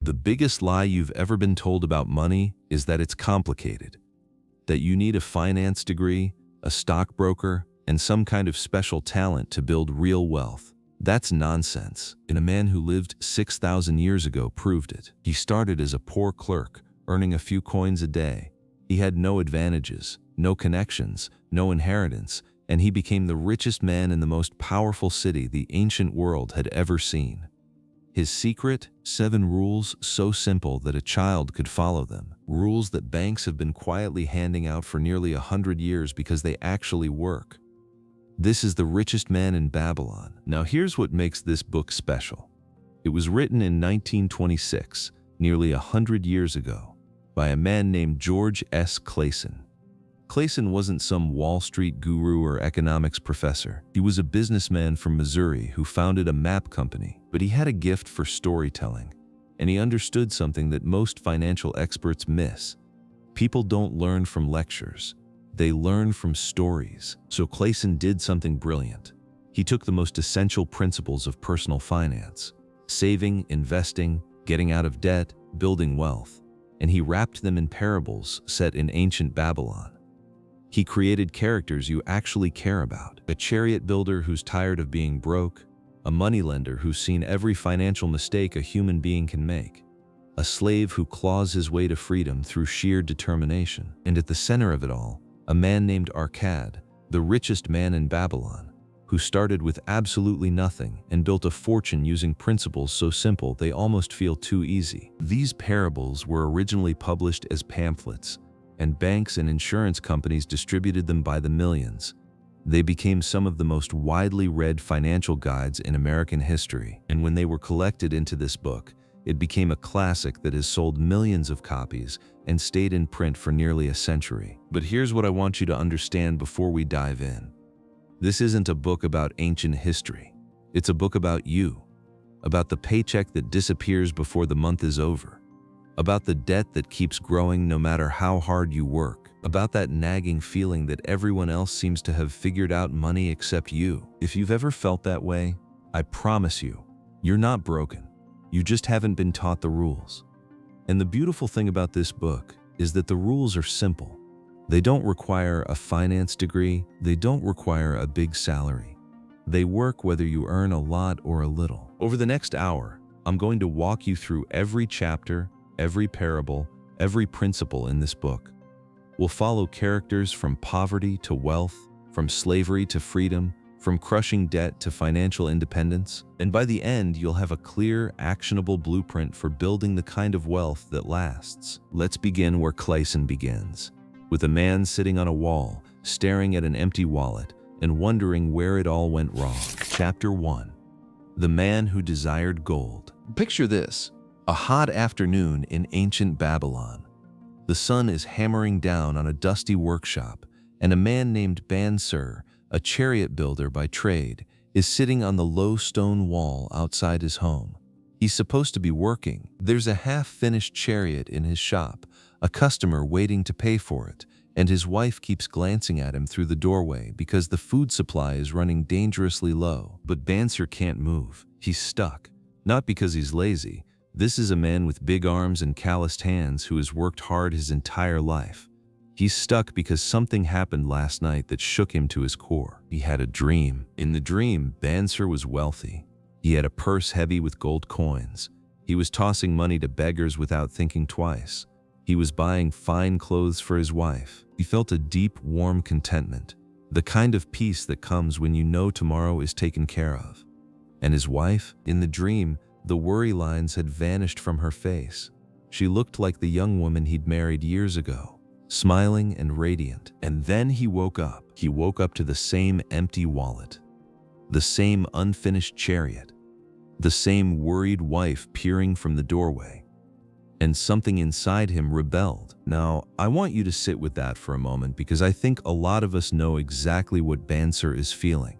The biggest lie you've ever been told about money is that it's complicated, that you need a finance degree, a stockbroker, and some kind of special talent to build real wealth. That's nonsense, and a man who lived 6,000 years ago proved it. He started as a poor clerk, earning a few coins a day. He had no advantages, no connections, no inheritance, and he became the richest man in the most powerful city the ancient world had ever seen. His secret? 7 rules so simple that a child could follow them. Rules that banks have been quietly handing out for nearly 100 years because they actually work. This is The Richest Man in Babylon. Now here's what makes this book special. It was written in 1926, nearly 100 years ago, by a man named George S. Clason. Clason wasn't some Wall Street guru or economics professor. He was a businessman from Missouri who founded a map company, but he had a gift for storytelling, and he understood something that most financial experts miss. People don't learn from lectures. They learn from stories. So Clason did something brilliant. He took the most essential principles of personal finance, saving, investing, getting out of debt, building wealth, and he wrapped them in parables set in ancient Babylon. He created characters you actually care about. A chariot builder who's tired of being broke, a moneylender who's seen every financial mistake a human being can make, a slave who claws his way to freedom through sheer determination, and at the center of it all, a man named Arcad, the richest man in Babylon, who started with absolutely nothing and built a fortune using principles so simple they almost feel too easy. These parables were originally published as pamphlets, and banks and insurance companies distributed them by the millions. They became some of the most widely read financial guides in American history, and when they were collected into this book, it became a classic that has sold millions of copies and stayed in print for nearly a century. But here's what I want you to understand before we dive in. This isn't a book about ancient history. It's a book about you, about the paycheck that disappears before the month is over, about the debt that keeps growing no matter how hard you work, about that nagging feeling that everyone else seems to have figured out money except you. If you've ever felt that way, I promise you, you're not broken. You just haven't been taught the rules. And the beautiful thing about this book is that the rules are simple. They don't require a finance degree. They don't require a big salary. They work whether you earn a lot or a little. Over the next hour, I'm going to walk you through every chapter, every parable, every principle in this book. We'll follow characters from poverty to wealth, from slavery to freedom, from crushing debt to financial independence, and by the end, you'll have a clear, actionable blueprint for building the kind of wealth that lasts. Let's begin where Clason begins, with a man sitting on a wall, staring at an empty wallet, and wondering where it all went wrong. Chapter 1. The Man Who Desired Gold. Picture this. A hot afternoon in ancient Babylon. The sun is hammering down on a dusty workshop, and a man named Insure, a chariot builder by trade, is sitting on the low stone wall outside his home. He's supposed to be working. There's a half-finished chariot in his shop, a customer waiting to pay for it, and his wife keeps glancing at him through the doorway because the food supply is running dangerously low. But Insure can't move. He's stuck. Not because he's lazy. This is a man with big arms and calloused hands who has worked hard his entire life. He's stuck because something happened last night that shook him to his core. He had a dream. In the dream, Insure was wealthy. He had a purse heavy with gold coins. He was tossing money to beggars without thinking twice. He was buying fine clothes for his wife. He felt a deep, warm contentment, the kind of peace that comes when you know tomorrow is taken care of. And his wife? In the dream, the worry lines had vanished from her face. She looked like the young woman he'd married years ago, smiling and radiant. And then he woke up. He woke up to the same empty wallet, the same unfinished chariot, the same worried wife peering from the doorway. And something inside him rebelled. Now, I want you to sit with that for a moment because I think a lot of us know exactly what Insure is feeling.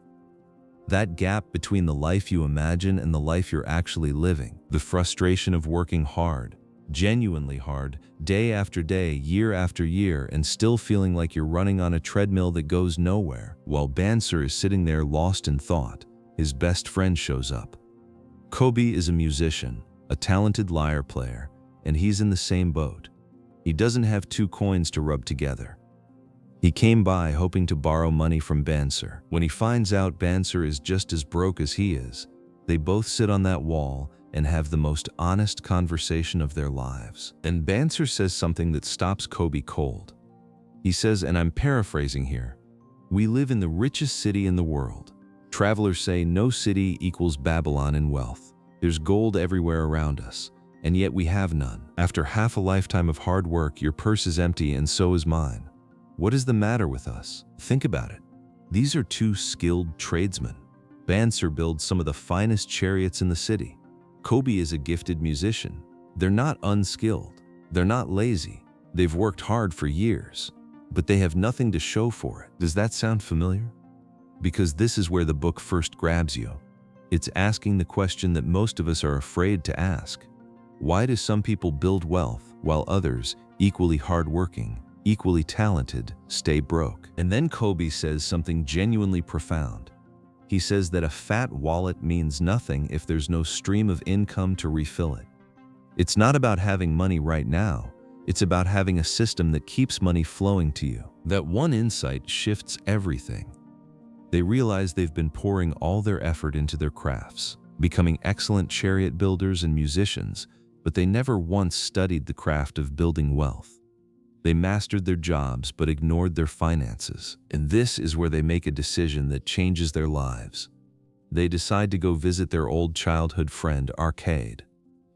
That gap between the life you imagine and the life you're actually living. The frustration of working hard, genuinely hard, day after day, year after year, and still feeling like you're running on a treadmill that goes nowhere. While Insure is sitting there lost in thought, his best friend shows up. Kobe is a musician, a talented lyre player, and he's in the same boat. He doesn't have two coins to rub together. He came by hoping to borrow money from Bansir. When he finds out Bansir is just as broke as he is, they both sit on that wall and have the most honest conversation of their lives. And Bansir says something that stops Kobe cold. He says, and I'm paraphrasing here, "We live in the richest city in the world. Travelers say no city equals Babylon in wealth. There's gold everywhere around us, and yet we have none. After half a lifetime of hard work, your purse is empty and so is mine. What is the matter with us? Think about it. These are two skilled tradesmen. Bansir builds some of the finest chariots in the city. Kobe is a gifted musician. They're not unskilled. They're not lazy. They've worked hard for years, but they have nothing to show for it." Does that sound familiar? Because this is where the book first grabs you. It's asking the question that most of us are afraid to ask. Why do some people build wealth while others, equally hardworking, equally talented, stay broke? And then Kobe says something genuinely profound. He says that a fat wallet means nothing if there's no stream of income to refill it. It's not about having money right now. It's about having a system that keeps money flowing to you. That one insight shifts everything. They realize they've been pouring all their effort into their crafts, becoming excellent chariot builders and musicians, but they never once studied the craft of building wealth. They mastered their jobs but ignored their finances. And this is where they make a decision that changes their lives. They decide to go visit their old childhood friend, Arcade,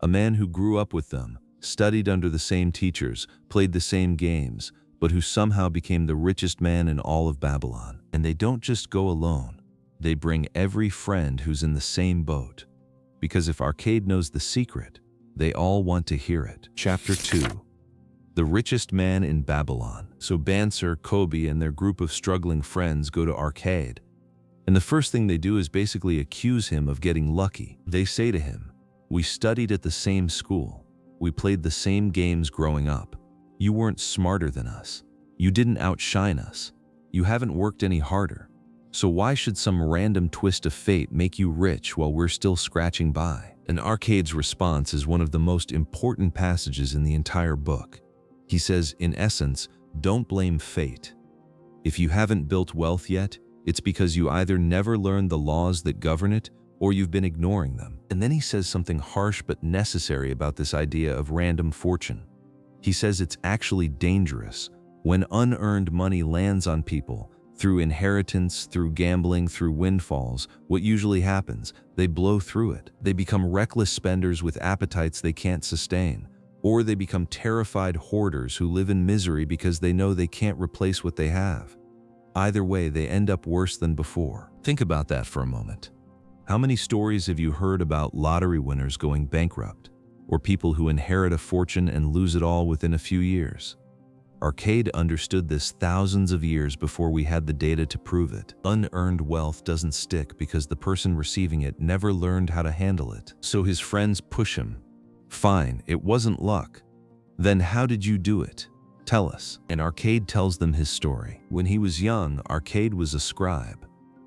a man who grew up with them, studied under the same teachers, played the same games, but who somehow became the richest man in all of Babylon. And they don't just go alone. They bring every friend who's in the same boat. Because if Arcade knows the secret, they all want to hear it. Chapter 2. The Richest Man in Babylon. So Bansir, Kobe, and their group of struggling friends go to Arcade. And the first thing they do is basically accuse him of getting lucky. They say to him, "We studied at the same school. We played the same games growing up. You weren't smarter than us. You didn't outshine us. You haven't worked any harder. So why should some random twist of fate make you rich while we're still scratching by?" And Arcade's response is one of the most important passages in the entire book. He says, in essence, don't blame fate. If you haven't built wealth yet, it's because you either never learned the laws that govern it or you've been ignoring them. And then he says something harsh but necessary about this idea of random fortune. He says it's actually dangerous when unearned money lands on people through inheritance, through gambling, through windfalls. What usually happens? They blow through it. They become reckless spenders with appetites they can't sustain. Or they become terrified hoarders who live in misery because they know they can't replace what they have. Either way, they end up worse than before. Think about that for a moment. How many stories have you heard about lottery winners going bankrupt, or people who inherit a fortune and lose it all within a few years? Arcade understood this thousands of years before we had the data to prove it. Unearned wealth doesn't stick because the person receiving it never learned how to handle it. So his friends push him. Fine, it wasn't luck. Then how did you do it? Tell us. And Arcade tells them his story. When he was young, Arcade was a scribe,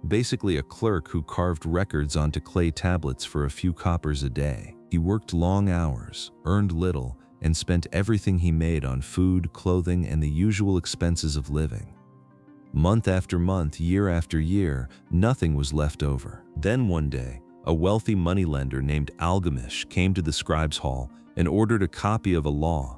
basically a clerk who carved records onto clay tablets for a few coppers a day. He worked long hours, earned little, and spent everything he made on food, clothing, and the usual expenses of living. Month after month, year after year, nothing was left over. Then one day, a wealthy moneylender named Algamish came to the scribe's hall and ordered a copy of a law.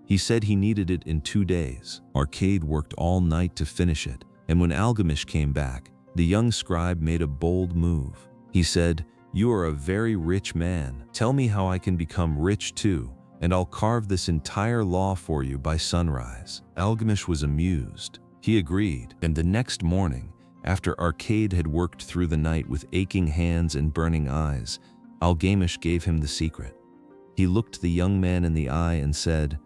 He said he needed it in 2 days. Arcade worked all night to finish it, and when Algamish came back, the young scribe made a bold move. He said, "You are a very rich man. Tell me how I can become rich too, and I'll carve this entire law for you by sunrise." Algamish was amused. He agreed, and the next morning, after Arcade had worked through the night with aching hands and burning eyes, Algamish gave him the secret. He looked the young man in the eye and said,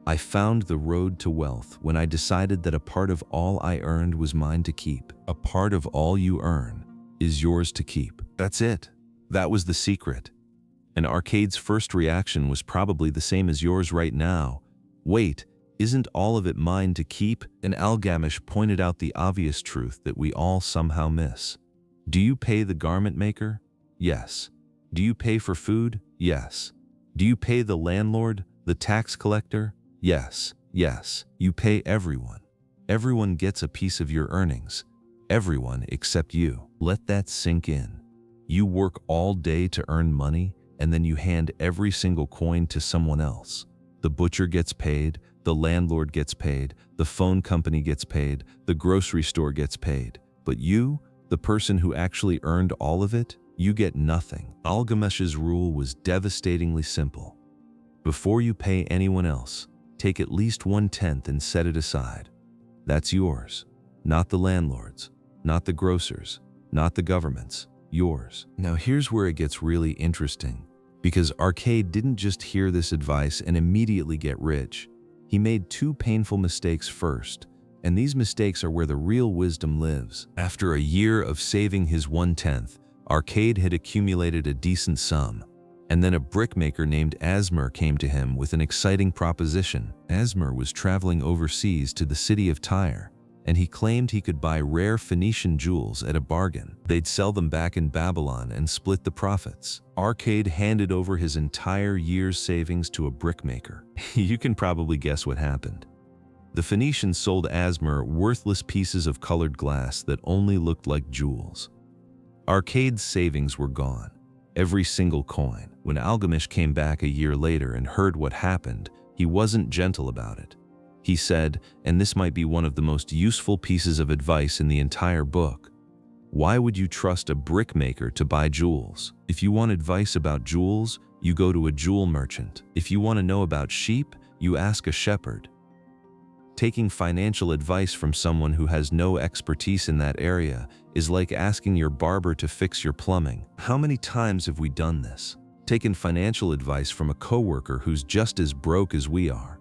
"I found the road to wealth when I decided that a part of all I earned was mine to keep. A part of all you earn is yours to keep." That's it. That was the secret. And Arcade's first reaction was probably the same as yours right now. Wait, isn't all of it mine to keep? And Algamish pointed out the obvious truth that we all somehow miss. Do you pay the garment maker? Yes. Do you pay for food? Yes. Do you pay the landlord, the tax collector? Yes, yes, you pay everyone. Everyone gets a piece of your earnings. Everyone except you. Let that sink in. You work all day to earn money, and then you hand every single coin to someone else. The butcher gets paid, the landlord gets paid, the phone company gets paid, the grocery store gets paid. But you, the person who actually earned all of it, you get nothing. Gilgamesh's rule was devastatingly simple. Before you pay anyone else, take at least 1/10 and set it aside. That's yours, not the landlord's, not the grocer's, not the government's, yours. Now here's where it gets really interesting, because Arcade didn't just hear this advice and immediately get rich. He made two painful mistakes first, and these mistakes are where the real wisdom lives. After a year of saving his 1/10, Arcade had accumulated a decent sum, and then a brickmaker named Asmer came to him with an exciting proposition. Asmer was traveling overseas to the city of Tyre, and he claimed he could buy rare Phoenician jewels at a bargain. They'd sell them back in Babylon and split the profits. Arcade handed over his entire year's savings to a brickmaker. You can probably guess what happened. The Phoenicians sold Asmer worthless pieces of colored glass that only looked like jewels. Arcade's savings were gone, every single coin. When Gilgamesh came back a year later and heard what happened, he wasn't gentle about it. He said, and this might be one of the most useful pieces of advice in the entire book, why would you trust a brickmaker to buy jewels? If you want advice about jewels, you go to a jewel merchant. If you want to know about sheep, you ask a shepherd. Taking financial advice from someone who has no expertise in that area is like asking your barber to fix your plumbing. How many times have we done this? Taken financial advice from a coworker who's just as broke as we are.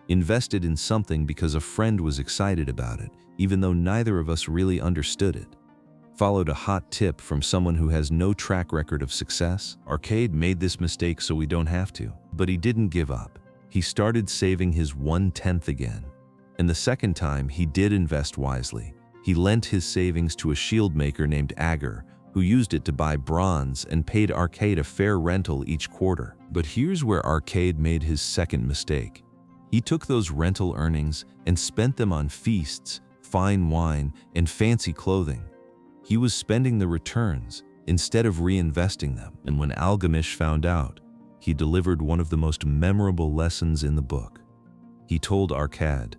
Invested in something because a friend was excited about it, even though neither of us really understood it. Followed a hot tip from someone who has no track record of success. Arcade made this mistake so we don't have to. But he didn't give up. He started saving his 1/10 again. And the second time, he did invest wisely. He lent his savings to a shield maker named Agar, who used it to buy bronze and paid Arcade a fair rental each quarter. But here's where Arcade made his second mistake. He took those rental earnings and spent them on feasts, fine wine, and fancy clothing. He was spending the returns instead of reinvesting them. And when Gilgamesh found out, he delivered one of the most memorable lessons in the book. He told Arcade,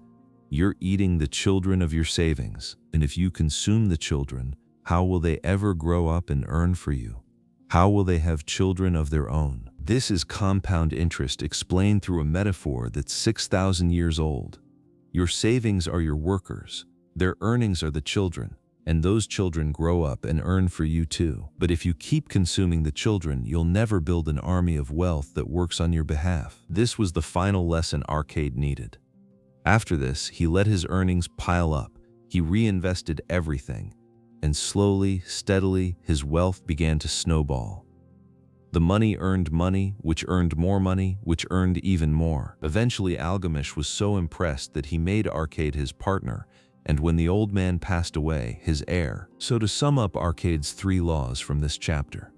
"You're eating the children of your savings, and if you consume the children, how will they ever grow up and earn for you? How will they have children of their own?" This is compound interest explained through a metaphor that's 6,000 years old. Your savings are your workers, their earnings are the children, and those children grow up and earn for you too. But if you keep consuming the children, you'll never build an army of wealth that works on your behalf. This was the final lesson Arcade needed. After this, he let his earnings pile up. He reinvested everything, and slowly, steadily, his wealth began to snowball. The money, which earned more money, which earned even more. Eventually, Gilgamesh was so impressed that he made Arcade his partner, and when the old man passed away, his heir. So to sum up Arcade's 3 laws from this chapter.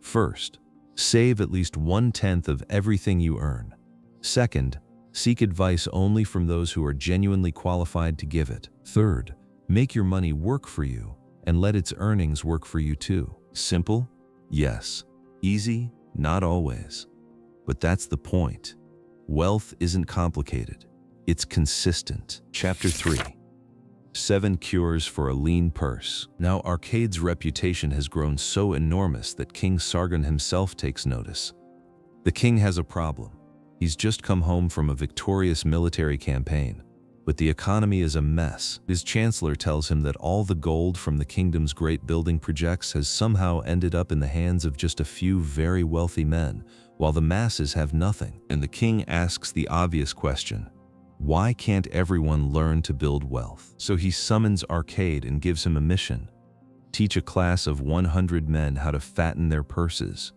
First, save at least 1/10 of everything you earn. Second, seek advice only from those who are genuinely qualified to give it. Third, make your money work for you and let its earnings work for you too. Simple? Yes. Easy? Not always. But that's the point. Wealth isn't complicated. It's consistent. Chapter 3. 7 Cures for a Lean Purse. Now Arcade's reputation has grown so enormous that King Sargon himself takes notice. The king has a problem. He's just come home from a victorious military campaign, but the economy is a mess. His chancellor tells him that all the gold from the kingdom's great building projects has somehow ended up in the hands of just a few very wealthy men, while the masses have nothing. And the king asks the obvious question, why can't everyone learn to build wealth? So he summons Arcade and gives him a mission. Teach a class of 100 men how to fatten their purses.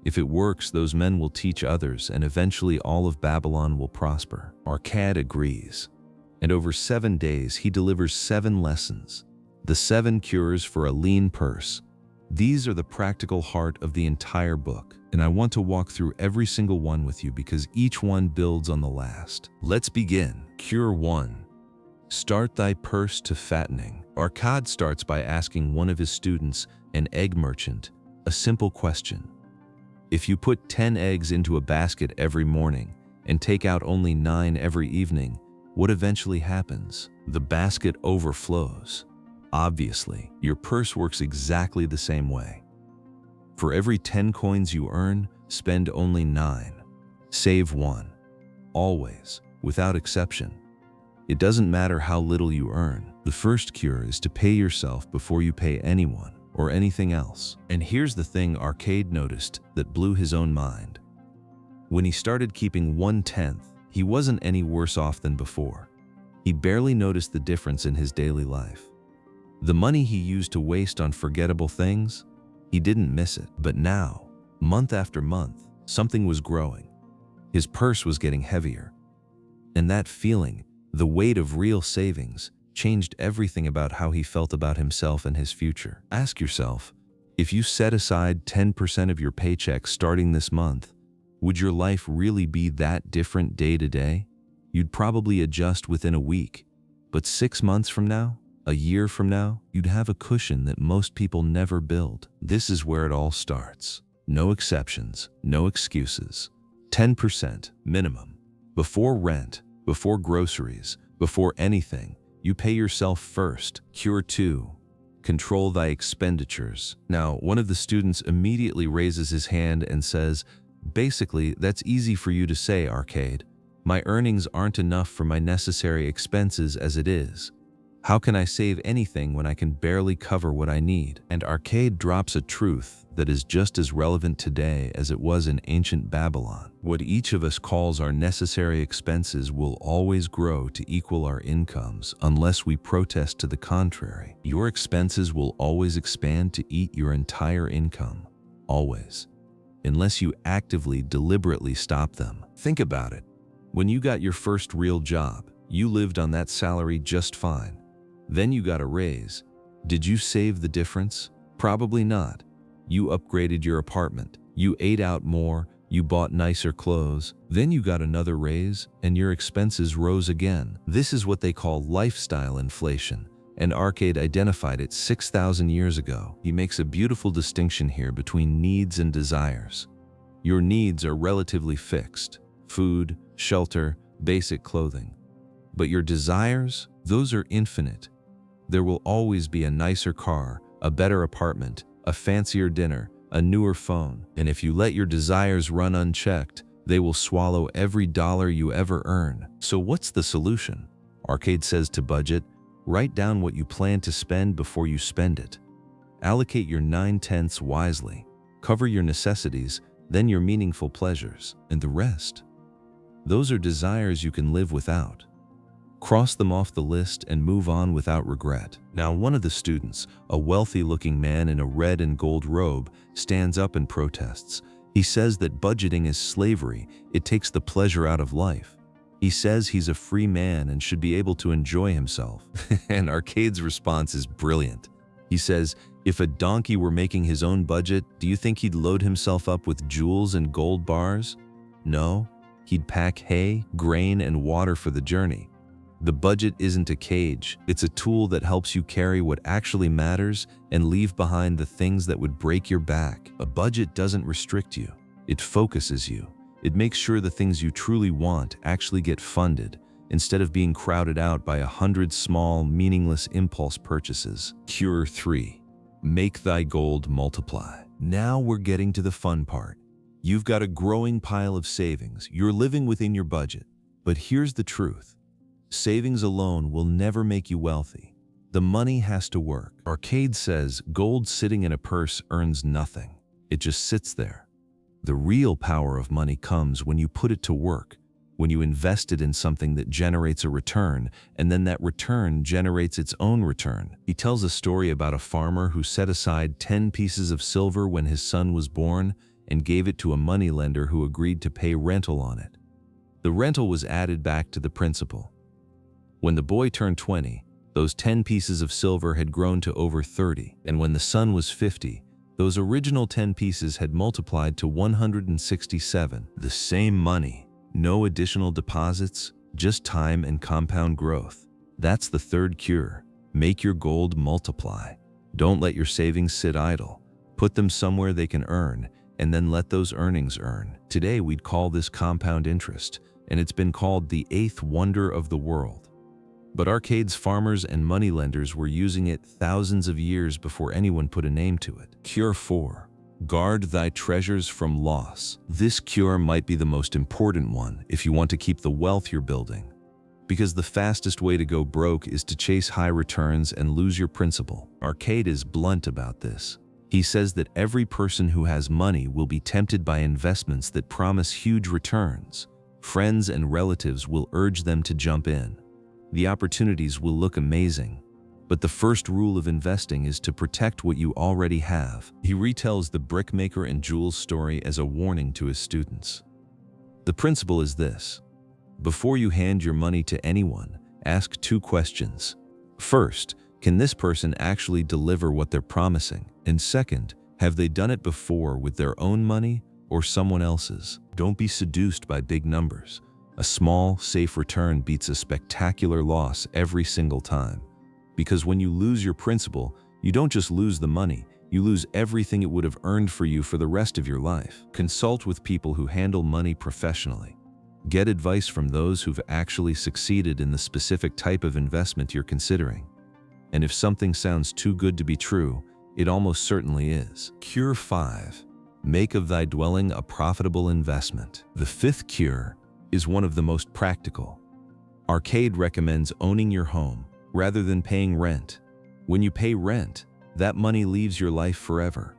If it works, those men will teach others, and eventually all of Babylon will prosper. Arcade agrees. And over 7 days, he delivers 7 lessons. The 7 cures for a lean purse. These are the practical heart of the entire book. And I want to walk through every single one with you because each one builds on the last. Let's begin. Cure 1. Start thy purse to fattening. Arcade starts by asking one of his students, an egg merchant, a simple question. If you put 10 eggs into a basket every morning and take out only 9 every evening, what eventually happens? The basket overflows. Obviously, your purse works exactly the same way. For every 10 coins you earn, spend only 9. Save 1. Always, without exception. It doesn't matter how little you earn. The first cure is to pay yourself before you pay anyone or anything else. And here's the thing Arcade noticed that blew his own mind. When he started keeping 1/10, he wasn't any worse off than before. He barely noticed the difference in his daily life. The money he used to waste on forgettable things, he didn't miss it. But now, month after month, something was growing. His purse was getting heavier. And that feeling, the weight of real savings, changed everything about how he felt about himself and his future. Ask yourself, if you set aside 10% of your paycheck starting this month, would your life really be that different day to day? You'd probably adjust within a week, but 6 months from now, a year from now, you'd have a cushion that most people never build. This is where it all starts. No exceptions, no excuses. 10% minimum. Before rent, before groceries, before anything, you pay yourself first. Cure 2. Control thy expenditures. Now, one of the students immediately raises his hand and says, basically, that's easy for you to say, Arcade. My earnings aren't enough for my necessary expenses as it is. How can I save anything when I can barely cover what I need? And Arcade drops a truth that is just as relevant today as it was in ancient Babylon. What each of us calls our necessary expenses will always grow to equal our incomes unless we protest to the contrary. Your expenses will always expand to eat your entire income. Always. Unless you actively, deliberately stop them. Think about it. When you got your first real job, you lived on that salary just fine. Then you got a raise. Did you save the difference? Probably not. You upgraded your apartment. You ate out more. You bought nicer clothes. Then you got another raise, and your expenses rose again. This is what they call lifestyle inflation, and Arcade identified it 6,000 years ago. He makes a beautiful distinction here between needs and desires. Your needs are relatively fixed: food, shelter, basic clothing. But your desires, those are infinite. There will always be a nicer car, a better apartment, a fancier dinner, a newer phone. And if you let your desires run unchecked, they will swallow every dollar you ever earn. So what's the solution? Arcade says to budget. Write down what you plan to spend before you spend it. Allocate your 9/10 wisely. Cover your necessities, then your meaningful pleasures, and the rest. Those are desires you can live without. Cross them off the list and move on without regret. Now, one of the students, a wealthy-looking man in a red and gold robe, stands up and protests. He says that budgeting is slavery. It takes the pleasure out of life. He says he's a free man and should be able to enjoy himself. And Arcade's response is brilliant. He says, if a donkey were making his own budget, do you think he'd load himself up with jewels and gold bars? No, he'd pack hay, grain, and water for the journey. The budget isn't a cage. It's a tool that helps you carry what actually matters and leave behind the things that would break your back. A budget doesn't restrict you. It focuses you. It makes sure the things you truly want actually get funded, instead of being crowded out by 100 small, meaningless impulse purchases. Cure 3. Make thy gold multiply. Now we're getting to the fun part. You've got a growing pile of savings. You're living within your budget. But here's the truth. Savings alone will never make you wealthy. The money has to work. Arcade says gold sitting in a purse earns nothing. It just sits there. The real power of money comes when you put it to work, when you invest it in something that generates a return, and then that return generates its own return. He tells a story about a farmer who set aside 10 pieces of silver when his son was born and gave it to a moneylender who agreed to pay rental on it. The rental was added back to the principal. When the boy turned 20, those 10 pieces of silver had grown to over 30, and when the son was 50, Those original 10 pieces had multiplied to 167. The same money, no additional deposits, just time and compound growth. That's the third cure. Make your gold multiply. Don't let your savings sit idle. Put them somewhere they can earn, and then let those earnings earn. Today we'd call this compound interest, and it's been called the eighth wonder of the world. But Arcade's farmers and moneylenders were using it thousands of years before anyone put a name to it. Cure 4. Guard thy treasures from loss. This cure might be the most important one if you want to keep the wealth you're building, because the fastest way to go broke is to chase high returns and lose your principal. Arcade is blunt about this. He says that every person who has money will be tempted by investments that promise huge returns. Friends and relatives will urge them to jump in. The opportunities will look amazing, but the first rule of investing is to protect what you already have. He retells the brickmaker and jewels story as a warning to his students. The principle is this: before you hand your money to anyone, ask 2 questions. First, can this person actually deliver what they're promising? And second, have they done it before with their own money or someone else's? Don't be seduced by big numbers. A small, safe return beats a spectacular loss every single time. Because when you lose your principal, you don't just lose the money, you lose everything it would have earned for you for the rest of your life. Consult with people who handle money professionally. Get advice from those who've actually succeeded in the specific type of investment you're considering. And if something sounds too good to be true, it almost certainly is. Cure 5. Make of thy dwelling a profitable investment. The 5th cure is one of the most practical. Arcade recommends owning your home rather than paying rent. When you pay rent, that money leaves your life forever.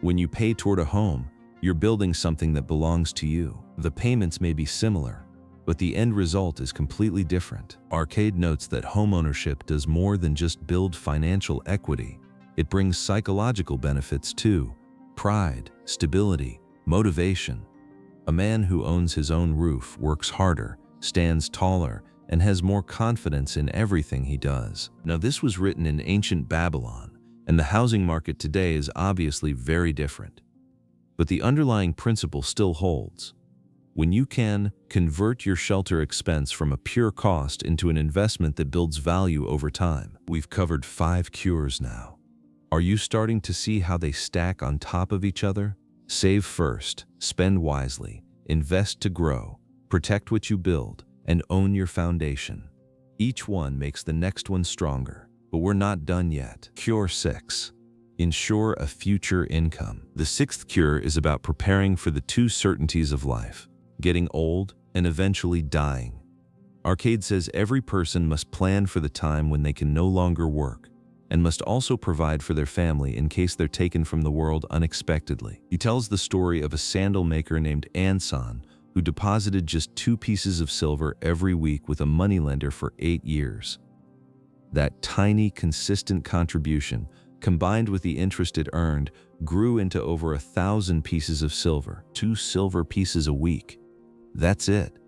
When you pay toward a home, you're building something that belongs to you. The payments may be similar, but the end result is completely different. Arcade notes that homeownership does more than just build financial equity. It brings psychological benefits too: pride, stability, motivation. A man who owns his own roof works harder, stands taller, and has more confidence in everything he does. Now, this was written in ancient Babylon, and the housing market today is obviously very different. But the underlying principle still holds. When you can convert your shelter expense from a pure cost into an investment that builds value over time. We've covered 5 cures now. Are you starting to see how they stack on top of each other? Save first, spend wisely, invest to grow, protect what you build, and own your foundation. Each one makes the next one stronger, but we're not done yet. Cure 6. Ensure a future income. The 6th cure is about preparing for the 2 certainties of life: getting old and eventually dying. Arcade says every person must plan for the time when they can no longer work, and must also provide for their family in case they're taken from the world unexpectedly. He tells the story of a sandal maker named Anson who deposited just 2 pieces of silver every week with a moneylender for 8 years. That tiny, consistent contribution, combined with the interest it earned, grew into over 1,000 pieces of silver. 2 silver pieces a week. That's it.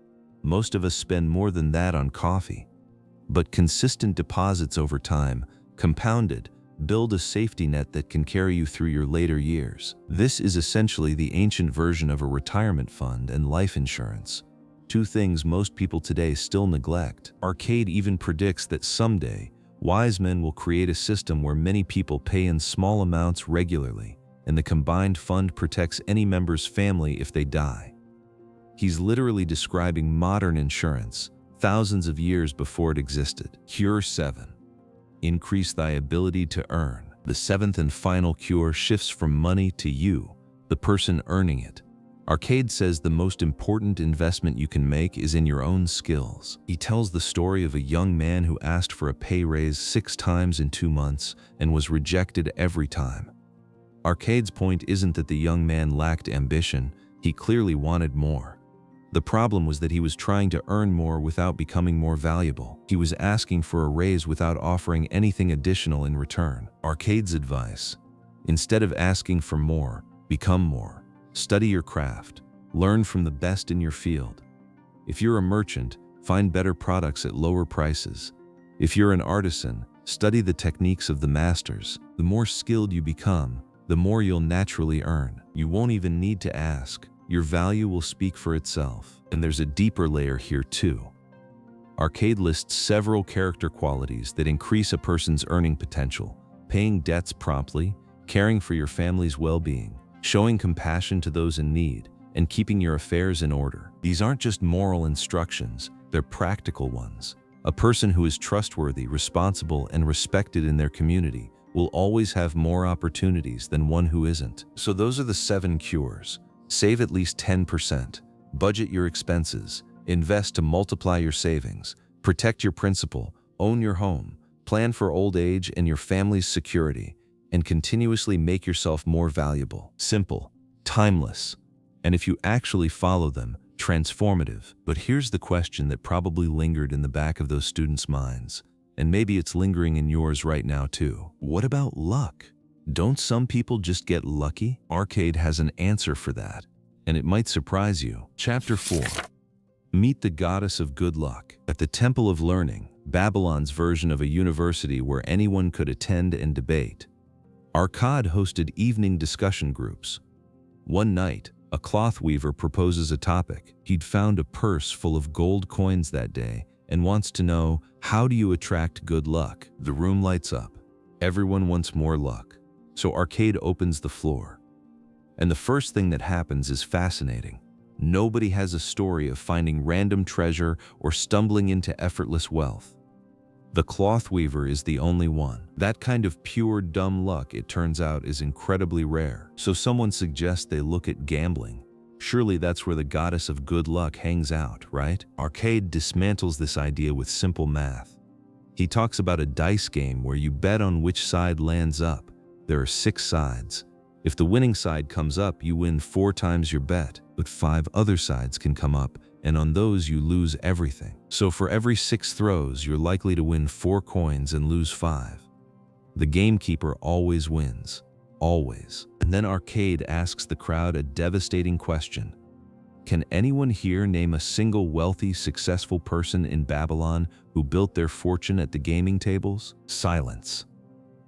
Most of us spend more than that on coffee. But consistent deposits over time, compounded, build a safety net that can carry you through your later years. This is essentially the ancient version of a retirement fund and life insurance, 2 things most people today still neglect. Arcade even predicts that someday, wise men will create a system where many people pay in small amounts regularly, and the combined fund protects any member's family if they die. He's literally describing modern insurance, thousands of years before it existed. Cure 7. Increase thy ability to earn. The 7th and final cure shifts from money to you, the person earning it. Arcade says the most important investment you can make is in your own skills. He tells the story of a young man who asked for a pay raise 6 times in 2 months and was rejected every time. Arcade's point isn't that the young man lacked ambition, he clearly wanted more. The problem was that he was trying to earn more without becoming more valuable. He was asking for a raise without offering anything additional in return. Arcade's advice: instead of asking for more, become more. Study your craft. Learn from the best in your field. If you're a merchant, find better products at lower prices. If you're an artisan, study the techniques of the masters. The more skilled you become, the more you'll naturally earn. You won't even need to ask. Your value will speak for itself. And there's a deeper layer here too. Arcade lists several character qualities that increase a person's earning potential: paying debts promptly, caring for your family's well-being, showing compassion to those in need, and keeping your affairs in order. These aren't just moral instructions, they're practical ones. A person who is trustworthy, responsible, and respected in their community will always have more opportunities than one who isn't. So those are the 7 cures. Save at least 10%. Budget your expenses. Invest to multiply your savings. Protect your principal. Own your home. Plan for old age and your family's security. And continuously make yourself more valuable. Simple. Timeless. And if you actually follow them, transformative. But here's the question that probably lingered in the back of those students' minds. And maybe it's lingering in yours right now too. What about luck? Don't some people just get lucky? Arcade has an answer for that, and it might surprise you. Chapter 4. Meet the Goddess of Good Luck. At the Temple of Learning, Babylon's version of a university where anyone could attend and debate, Arcade hosted evening discussion groups. One night, a cloth weaver proposes a topic. He'd found a purse full of gold coins that day and wants to know, how do you attract good luck? The room lights up. Everyone wants more luck. So Arcade opens the floor. And the first thing that happens is fascinating. Nobody has a story of finding random treasure or stumbling into effortless wealth. The cloth weaver is the only one. That kind of pure dumb luck, it turns out, is incredibly rare. So someone suggests they look at gambling. Surely that's where the goddess of good luck hangs out, right? Arcade dismantles this idea with simple math. He talks about a dice game where you bet on which side lands up. There are 6 sides. If the winning side comes up, you win 4 times your bet, but 5 other sides can come up, and on those you lose everything. So for every 6 throws, you're likely to win 4 coins and lose 5. The gamekeeper always wins. Always. And then Arcade asks the crowd a devastating question. Can anyone here name a single wealthy, successful person in Babylon who built their fortune at the gaming tables? Silence.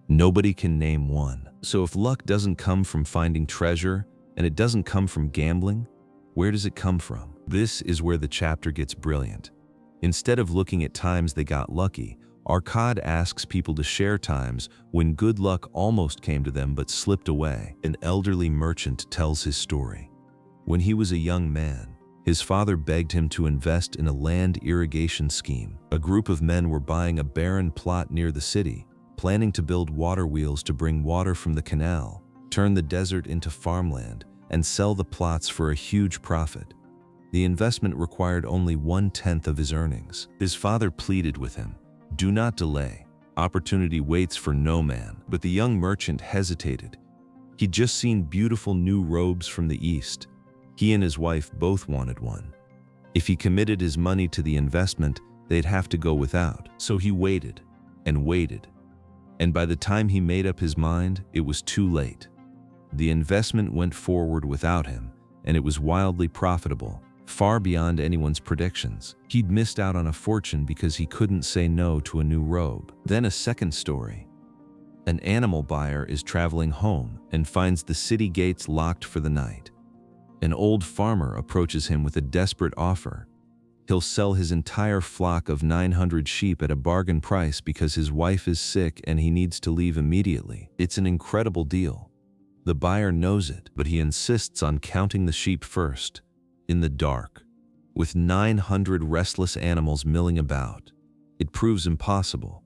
Nobody can name one. So if luck doesn't come from finding treasure, and it doesn't come from gambling, where does it come from? This is where the chapter gets brilliant. Instead of looking at times they got lucky, Arcade asks people to share times when good luck almost came to them but slipped away. An elderly merchant tells his story. When he was a young man, his father begged him to invest in a land irrigation scheme. A group of men were buying a barren plot near the city, planning to build water wheels to bring water from the canal, turn the desert into farmland, and sell the plots for a huge profit. The investment required only 1/10 of his earnings. His father pleaded with him, "Do not delay. Opportunity waits for no man." But the young merchant hesitated. He'd just seen beautiful new robes from the east. He and his wife both wanted one. If he committed his money to the investment, they'd have to go without. So he waited and waited. And by the time he made up his mind, it was too late. The investment went forward without him, and it was wildly profitable, far beyond anyone's predictions. He'd missed out on a fortune because he couldn't say no to a new robe. Then a second story. An animal buyer is traveling home and finds the city gates locked for the night. An old farmer approaches him with a desperate offer. He'll sell his entire flock of 900 sheep at a bargain price because his wife is sick and he needs to leave immediately. It's an incredible deal. The buyer knows it, but he insists on counting the sheep first, in the dark, with 900 restless animals milling about. It proves impossible.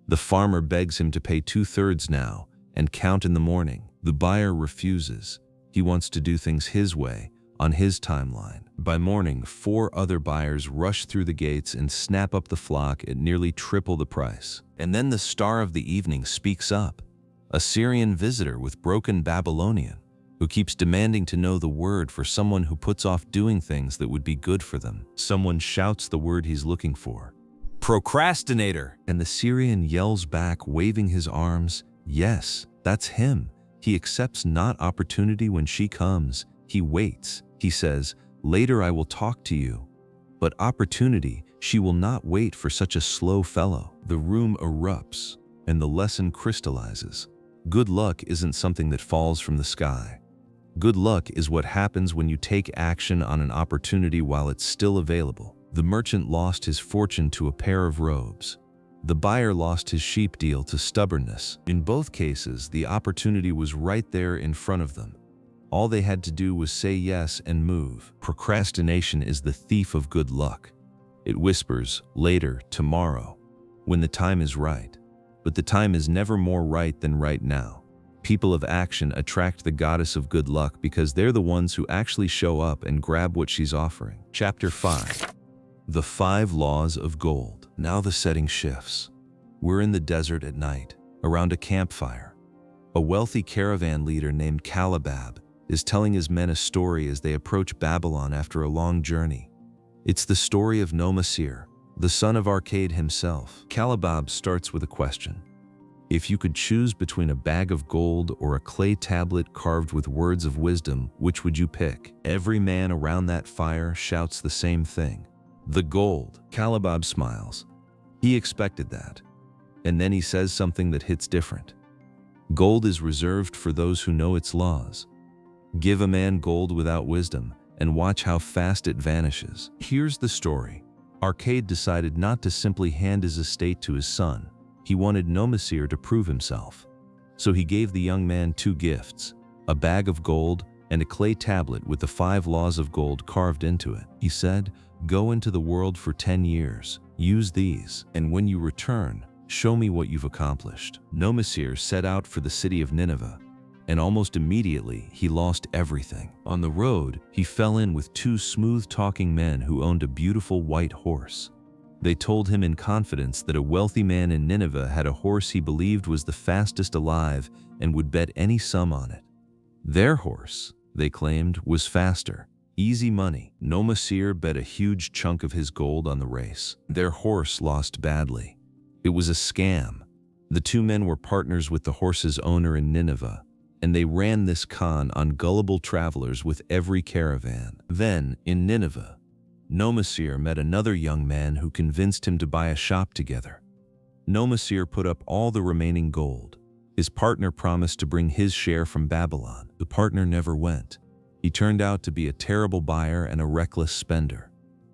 The farmer begs him to pay 2/3 now and count in the morning. The buyer refuses. He wants to do things his way, on his timeline. By morning, 4 other buyers rush through the gates and snap up the flock at nearly triple the price. And then the star of the evening speaks up, a Syrian visitor with broken Babylonian, who keeps demanding to know the word for someone who puts off doing things that would be good for them. Someone shouts the word he's looking for. "Procrastinator!" And the Syrian yells back, waving his arms, "Yes, that's him. He accepts not opportunity when she comes. He waits. He says, 'Later I will talk to you.' But opportunity, she will not wait for such a slow fellow." The room erupts, and the lesson crystallizes. Good luck isn't something that falls from the sky. Good luck is what happens when you take action on an opportunity while it's still available. The merchant lost his fortune to a pair of robes. The buyer lost his sheep deal to stubbornness. In both cases, the opportunity was right there in front of them. All they had to do was say yes and move. Procrastination is the thief of good luck. It whispers, later, tomorrow, when the time is right. But the time is never more right than right now. People of action attract the goddess of good luck because they're the ones who actually show up and grab what she's offering. Chapter 5. The 5 Laws of Gold. Now the setting shifts. We're in the desert at night, around a campfire. A wealthy caravan leader named Calabab is telling his men a story as they approach Babylon after a long journey. It's the story of Nomasir, the son of Arcade himself. Calabab starts with a question. If you could choose between a bag of gold or a clay tablet carved with words of wisdom, which would you pick? Every man around that fire shouts the same thing. The gold. Calabab smiles. He expected that. And then he says something that hits different. Gold is reserved for those who know its laws. Give a man gold without wisdom, and watch how fast it vanishes. Here's the story. Arcade decided not to simply hand his estate to his son. He wanted Nomasir to prove himself. So he gave the young man 2 gifts, a bag of gold and a clay tablet with the 5 laws of gold carved into it. He said, "Go into the world for 10 years, use these, and when you return, show me what you've accomplished." Nomasir set out for the city of Nineveh, and almost immediately he lost everything. On the road, he fell in with 2 smooth-talking men who owned a beautiful white horse. They told him in confidence that a wealthy man in Nineveh had a horse he believed was the fastest alive and would bet any sum on it. Their horse, they claimed, was faster. Easy money. Nomasir bet a huge chunk of his gold on the race. Their horse lost badly. It was a scam. The 2 men were partners with the horse's owner in Nineveh, and they ran this con on gullible travelers with every caravan. Then, in Nineveh, Nomasir met another young man who convinced him to buy a shop together. Nomasir put up all the remaining gold. His partner promised to bring his share from Babylon. The partner never went. He turned out to be a terrible buyer and a reckless spender.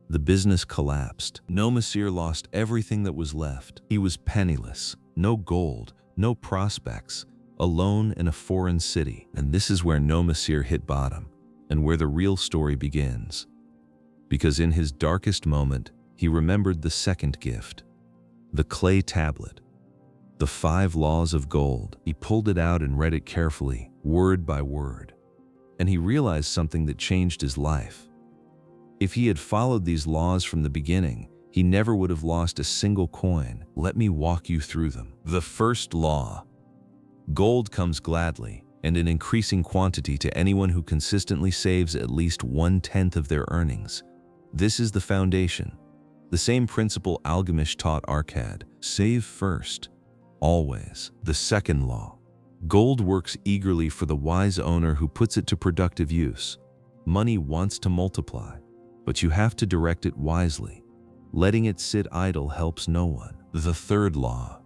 The business collapsed. Nomasir lost everything that was left. He was penniless, no gold, no prospects, alone in a foreign city. And this is where Nomasir hit bottom, and where the real story begins. Because in his darkest moment, he remembered the second gift, the clay tablet, the 5 laws of gold. He pulled it out and read it carefully, word by word. And he realized something that changed his life. If he had followed these laws from the beginning, he never would have lost a single coin. Let me walk you through them. The first law. Gold comes gladly and in increasing quantity to anyone who consistently saves at least 1/10 of their earnings. This is the foundation. The same principle Algamish taught Arcad. Save first, always. The second law. Gold works eagerly for the wise owner who puts it to productive use. Money wants to multiply, but you have to direct it wisely. Letting it sit idle helps no one. The third law.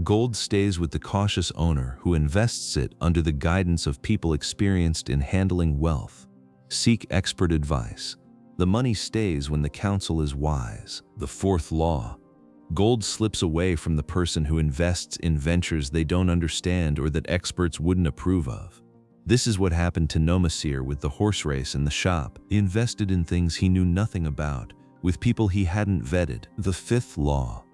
Gold stays with the cautious owner who invests it under the guidance of people experienced in handling wealth. Seek expert advice. The money stays when the counsel is wise. The fourth law. Gold slips away from the person who invests in ventures they don't understand or that experts wouldn't approve of. This is what happened to Nomasir with the horse race and the shop. He invested in things he knew nothing about, with people he hadn't vetted. The fifth law.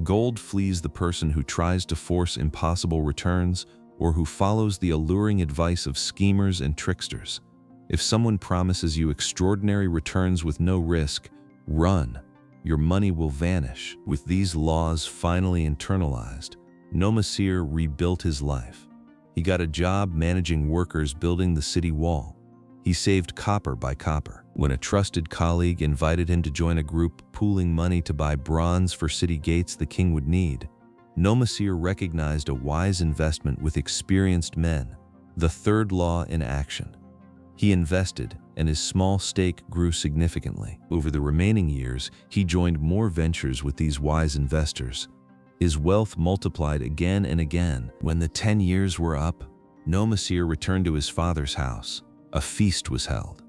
Gold flees the person who tries to force impossible returns or who follows the alluring advice of schemers and tricksters. If someone promises you extraordinary returns with no risk, run. Your money will vanish. With these laws finally internalized, Nomasir rebuilt his life. He got a job managing workers building the city wall. He saved copper by copper. When a trusted colleague invited him to join a group pooling money to buy bronze for city gates the king would need, Nomasir recognized a wise investment with experienced men. The third law in action. He invested, and his small stake grew significantly. Over the remaining years, he joined more ventures with these wise investors. His wealth multiplied again and again. When the 10 years were up, Nomasir returned to his father's house. A feast was held,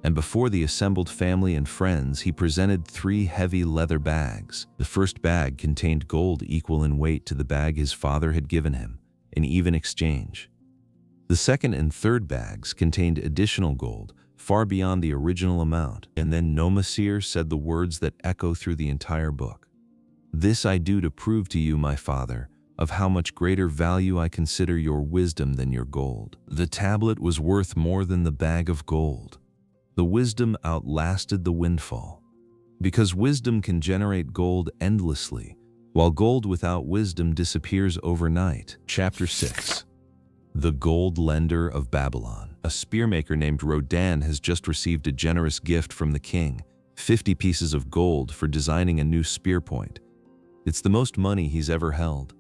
and before the assembled family and friends, he presented 3 heavy leather bags. The first bag contained gold equal in weight to the bag his father had given him, in even exchange. The second and third bags contained additional gold, far beyond the original amount. And then Nomasir said the words that echo through the entire book. "This I do to prove to you, my father, of how much greater value I consider your wisdom than your gold." The tablet was worth more than the bag of gold. The wisdom outlasted the windfall. Because wisdom can generate gold endlessly, while gold without wisdom disappears overnight. Chapter 6. The Gold Lender of Babylon. A spearmaker named Rodan has just received a generous gift from the king, 50 pieces of gold for designing a new spear point. It's the most money he's ever held.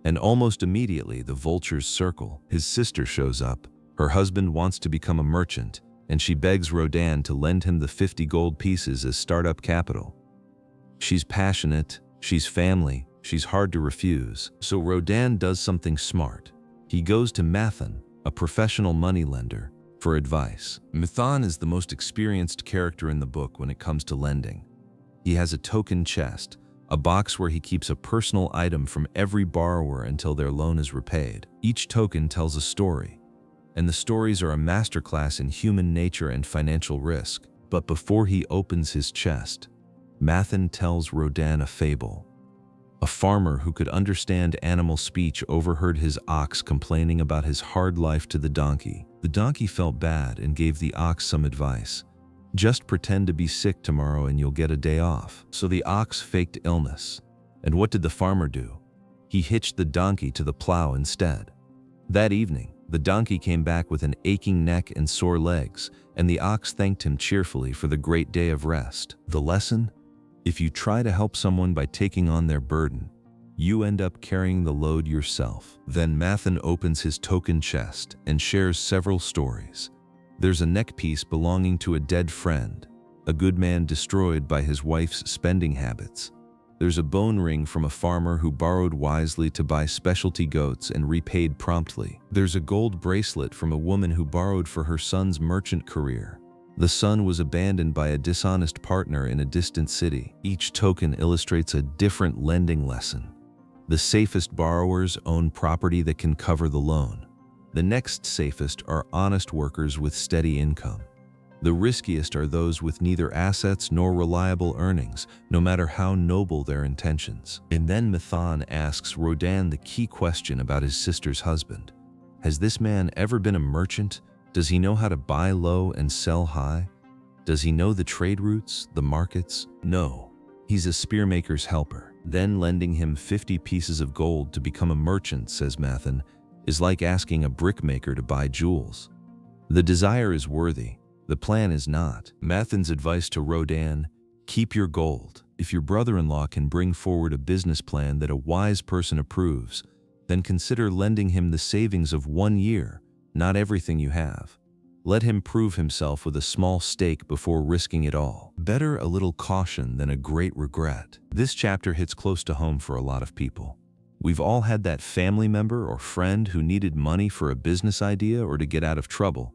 And almost immediately, the vultures circle. His sister shows up. Her husband wants to become a merchant, and she begs Rodan to lend him the 50 gold pieces as startup capital. She's passionate, she's family, she's hard to refuse. So Rodan does something smart. He goes to Mathan, a professional moneylender, for advice. Mathan is the most experienced character in the book when it comes to lending. He has a token chest, a box where he keeps a personal item from every borrower until their loan is repaid. Each token tells a story, and the stories are a masterclass in human nature and financial risk. But before he opens his chest, Mathan tells Rodan a fable. A farmer who could understand animal speech overheard his ox complaining about his hard life to the donkey. The donkey felt bad and gave the ox some advice. "Just pretend to be sick tomorrow and you'll get a day off." So the ox faked illness. And what did the farmer do? He hitched the donkey to the plow instead. That evening, the donkey came back with an aching neck and sore legs, and the ox thanked him cheerfully for the great day of rest. The lesson? If you try to help someone by taking on their burden, you end up carrying the load yourself. Then Mathan opens his token chest and shares several stories. There's a neckpiece belonging to a dead friend, a good man destroyed by his wife's spending habits. There's a bone ring from a farmer who borrowed wisely to buy specialty goats and repaid promptly. There's a gold bracelet from a woman who borrowed for her son's merchant career. The son was abandoned by a dishonest partner in a distant city. Each token illustrates a different lending lesson. The safest borrowers own property that can cover the loan. The next safest are honest workers with steady income. The riskiest are those with neither assets nor reliable earnings, no matter how noble their intentions. And then Mathan asks Rodan the key question about his sister's husband. Has this man ever been a merchant? Does he know how to buy low and sell high? Does he know the trade routes, the markets? No. He's a spearmaker's helper. Then lending him 50 pieces of gold to become a merchant, says Mathan, is like asking a brickmaker to buy jewels. The desire is worthy. The plan is not. Mathan's advice to Rodan: keep your gold. If your brother-in-law can bring forward a business plan that a wise person approves, then consider lending him the savings of 1 year, not everything you have. Let him prove himself with a small stake before risking it all. Better a little caution than a great regret. This chapter hits close to home for a lot of people. We've all had that family member or friend who needed money for a business idea or to get out of trouble.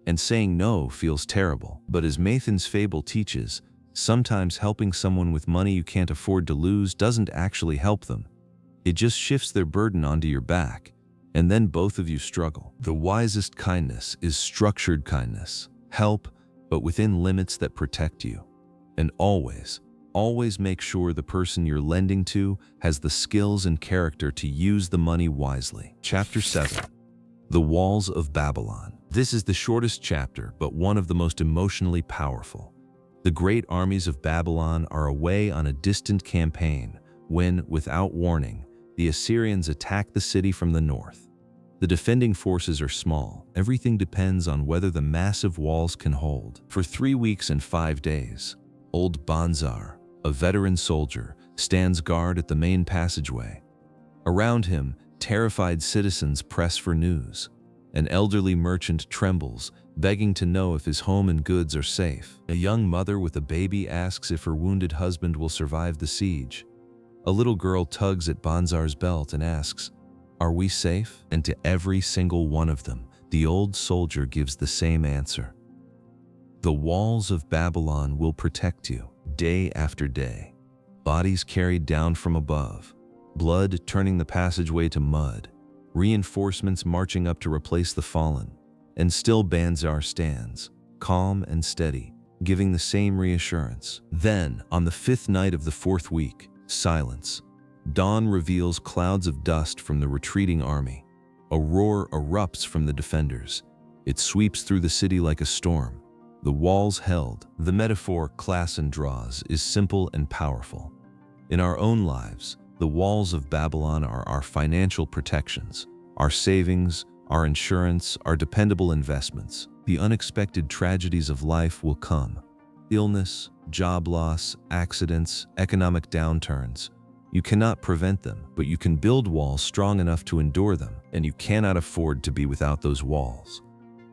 And saying no feels terrible. But as Mathan's fable teaches, sometimes helping someone with money you can't afford to lose doesn't actually help them. It just shifts their burden onto your back, and then both of you struggle. The wisest kindness is structured kindness. Help, but within limits that protect you. And always make sure the person you're lending to has the skills and character to use the money wisely. Chapter 7. The Walls of Babylon. This is the shortest chapter, but one of the most emotionally powerful. The great armies of Babylon are away on a distant campaign when, without warning, the Assyrians attack the city from the north. The defending forces are small. Everything depends on whether the massive walls can hold. For 3 weeks and 5 days, old Banzar, a veteran soldier, stands guard at the main passageway. Around him, terrified citizens press for news. An elderly merchant trembles, begging to know if his home and goods are safe. A young mother with a baby asks if her wounded husband will survive the siege. A little girl tugs at Banzar's belt and asks, "Are we safe?" And to every single one of them, the old soldier gives the same answer. The walls of Babylon will protect you, day after day. Bodies carried down from above, blood turning the passageway to mud, reinforcements marching up to replace the fallen, and still Banzar stands, calm and steady, giving the same reassurance. Then, on the 5th night of the 4th week, silence. Dawn reveals clouds of dust from the retreating army. A roar erupts from the defenders. It sweeps through the city like a storm. The walls held. The metaphor Clason draws is simple and powerful. In our own lives, the walls of Babylon are our financial protections, our savings, our insurance, our dependable investments. The unexpected tragedies of life will come. Illness, job loss, accidents, economic downturns. You cannot prevent them, but you can build walls strong enough to endure them, and you cannot afford to be without those walls.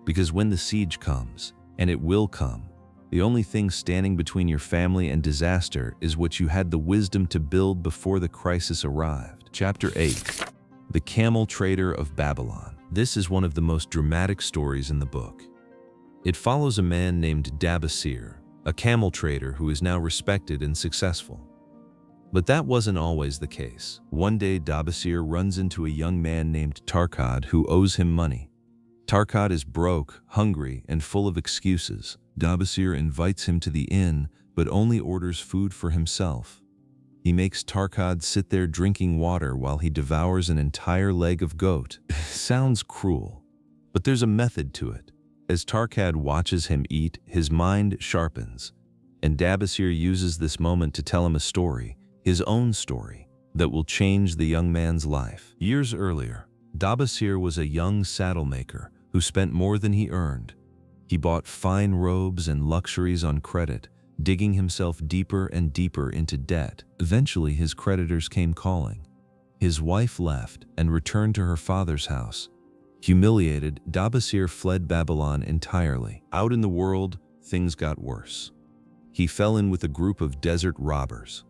Because when the siege comes, and it will come, the only thing standing between your family and disaster is what you had the wisdom to build before the crisis arrived. Chapter 8. The Camel Trader of Babylon. This is one of the most dramatic stories in the book. It follows a man named Dabasir, a camel trader who is now respected and successful. But that wasn't always the case. One day, Dabasir runs into a young man named Tarkad who owes him money. Tarkad is broke, hungry, and full of excuses. Dabasir invites him to the inn, but only orders food for himself. He makes Tarkad sit there drinking water while he devours an entire leg of goat. Sounds cruel, but there's a method to it. As Tarkad watches him eat, his mind sharpens, and Dabasir uses this moment to tell him a story, his own story, that will change the young man's life. Years earlier, Dabasir was a young saddle maker who spent more than he earned. He bought fine robes and luxuries on credit, digging himself deeper and deeper into debt. Eventually, his creditors came calling. His wife left and returned to her father's house. Humiliated, Dabasir fled Babylon entirely. Out in the world, things got worse. He fell in with a group of desert robbers.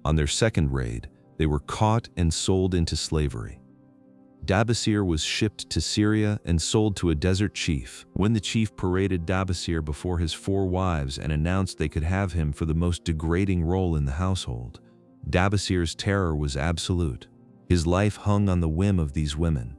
On their second raid, they were caught and sold into slavery. Dabasir was shipped to Syria and sold to a desert chief. When the chief paraded Dabasir before his 4 wives and announced they could have him for the most degrading role in the household, Dabasir's terror was absolute. His life hung on the whim of these women.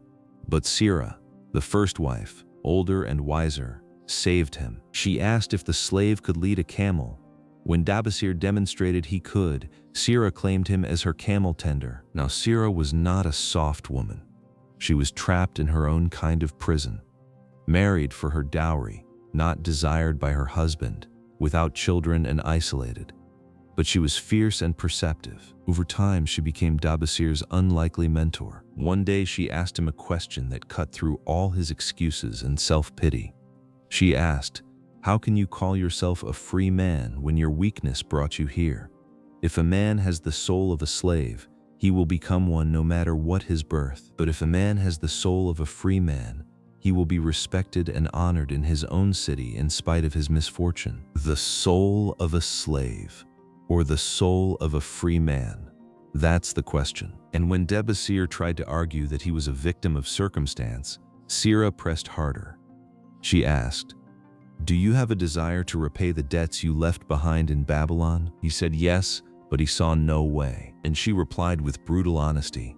But Sira, the first wife, older and wiser, saved him. She asked if the slave could lead a camel. When Dabasir demonstrated he could, Sira claimed him as her camel tender. Now Sira was not a soft woman. She was trapped in her own kind of prison, married for her dowry, not desired by her husband, without children and isolated. But she was fierce and perceptive. Over time, she became Dabasir's unlikely mentor. One day, she asked him a question that cut through all his excuses and self-pity. She asked, "How can you call yourself a free man when your weakness brought you here? If a man has the soul of a slave, he will become one no matter what his birth. But if a man has the soul of a free man, he will be respected and honored in his own city in spite of his misfortune." The soul of a slave, or the soul of a free man? That's the question. And when Dabasir tried to argue that he was a victim of circumstance, Sira pressed harder. She asked, "Do you have a desire to repay the debts you left behind in Babylon?" He said yes, but he saw no way. And she replied with brutal honesty,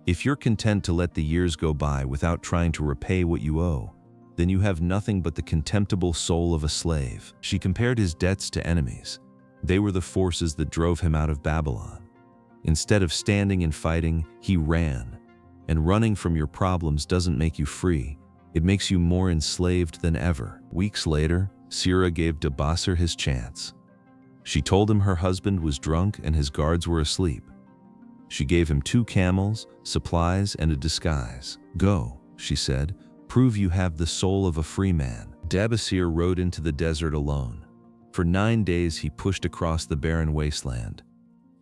"If you're content to let the years go by without trying to repay what you owe, then you have nothing but the contemptible soul of a slave." She compared his debts to enemies. They were the forces that drove him out of Babylon. Instead of standing and fighting, he ran. And running from your problems doesn't make you free. It makes you more enslaved than ever. Weeks later, Sira gave Dabasir his chance. She told him her husband was drunk and his guards were asleep. She gave him 2 camels, supplies, and a disguise. "Go," she said, "prove you have the soul of a free man." Dabasir rode into the desert alone. For 9 days he pushed across the barren wasteland.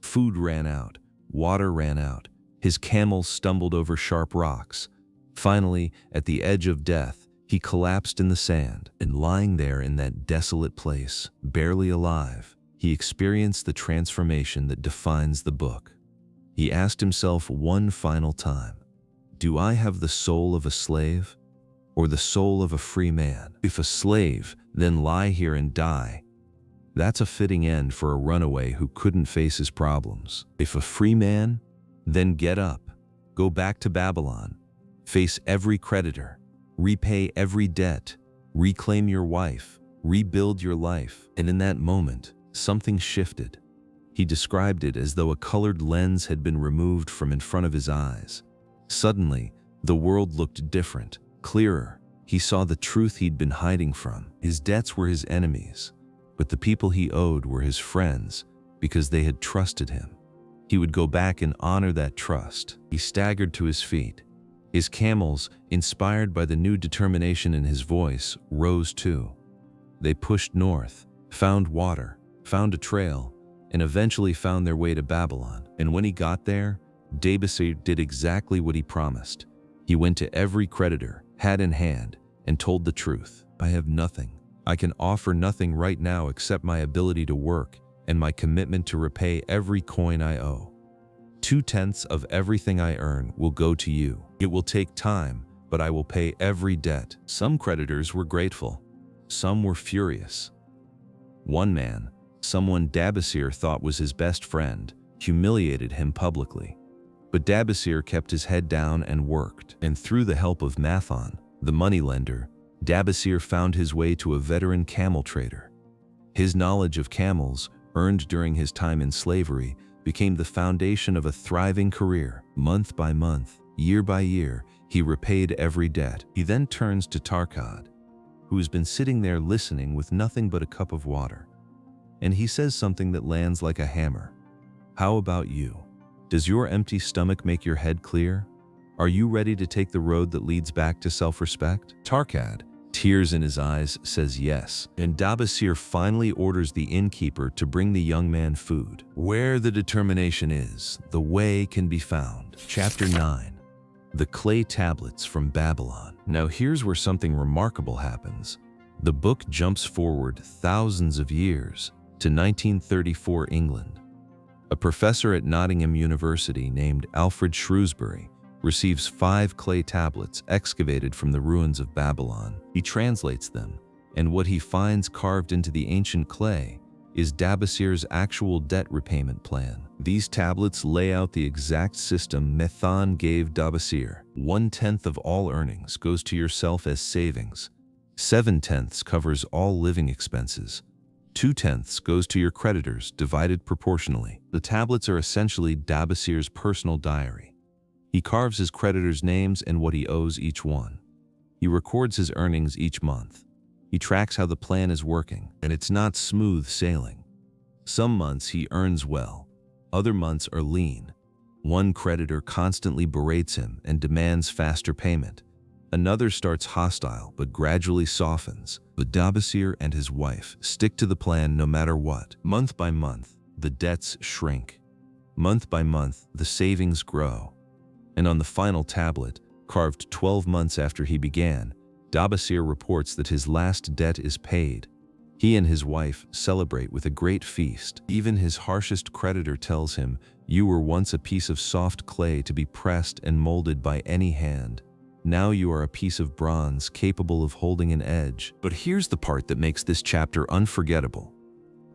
Food ran out, water ran out, his camels stumbled over sharp rocks. Finally, at the edge of death, he collapsed in the sand, and lying there in that desolate place, barely alive, he experienced the transformation that defines the book. He asked himself one final time, do I have the soul of a slave or the soul of a free man? If a slave, then lie here and die. That's a fitting end for a runaway who couldn't face his problems. If a free man, then get up, go back to Babylon, face every creditor, repay every debt, reclaim your wife, rebuild your life. And in that moment, something shifted. He described it as though a colored lens had been removed from in front of his eyes. Suddenly, the world looked different, clearer. He saw the truth he'd been hiding from. His debts were his enemies, but the people he owed were his friends because they had trusted him. He would go back and honor that trust. He staggered to his feet. His camels, inspired by the new determination in his voice, rose too. They pushed north, found water, found a trail, and eventually found their way to Babylon. And when he got there, Dabasir did exactly what he promised. He went to every creditor, hat in hand, and told the truth. I have nothing. I can offer nothing right now except my ability to work and my commitment to repay every coin I owe. 2/10 of everything I earn will go to you. It will take time, but I will pay every debt. Some creditors were grateful. Some were furious. One man, someone Dabasir thought was his best friend, humiliated him publicly. But Dabasir kept his head down and worked. And through the help of Mathon, the moneylender, Dabasir found his way to a veteran camel trader. His knowledge of camels, earned during his time in slavery, became the foundation of a thriving career. Month by month, year by year, he repaid every debt. He then turns to Tarkad, who has been sitting there listening with nothing but a cup of water. And he says something that lands like a hammer. How about you? Does your empty stomach make your head clear? Are you ready to take the road that leads back to self-respect? Tarkad, tears in his eyes, says yes. And Dabasir finally orders the innkeeper to bring the young man food. Where the determination is, the way can be found. Chapter 9. The Clay Tablets from Babylon. Now here's where something remarkable happens. The book jumps forward thousands of years to 1934 England. A professor at Nottingham University named Alfred Shrewsbury receives 5 clay tablets excavated from the ruins of Babylon. He translates them, and what he finds carved into the ancient clay is Dabasir's actual debt repayment plan. These tablets lay out the exact system Mathon gave Dabasir. 1/10 of all earnings goes to yourself as savings. 7/10 covers all living expenses. 2/10 goes to your creditors, divided proportionally. The tablets are essentially Dabasir's personal diary. He carves his creditors' names and what he owes each one. He records his earnings each month. He tracks how the plan is working, and it's not smooth sailing. Some months he earns well, other months are lean. One creditor constantly berates him and demands faster payment. Another starts hostile but gradually softens. But Dabasir and his wife stick to the plan no matter what. Month by month, the debts shrink. Month by month, the savings grow. And on the final tablet, carved 12 months after he began, Dabasir reports that his last debt is paid. He and his wife celebrate with a great feast. Even his harshest creditor tells him, "You were once a piece of soft clay to be pressed and molded by any hand. Now you are a piece of bronze capable of holding an edge." But here's the part that makes this chapter unforgettable.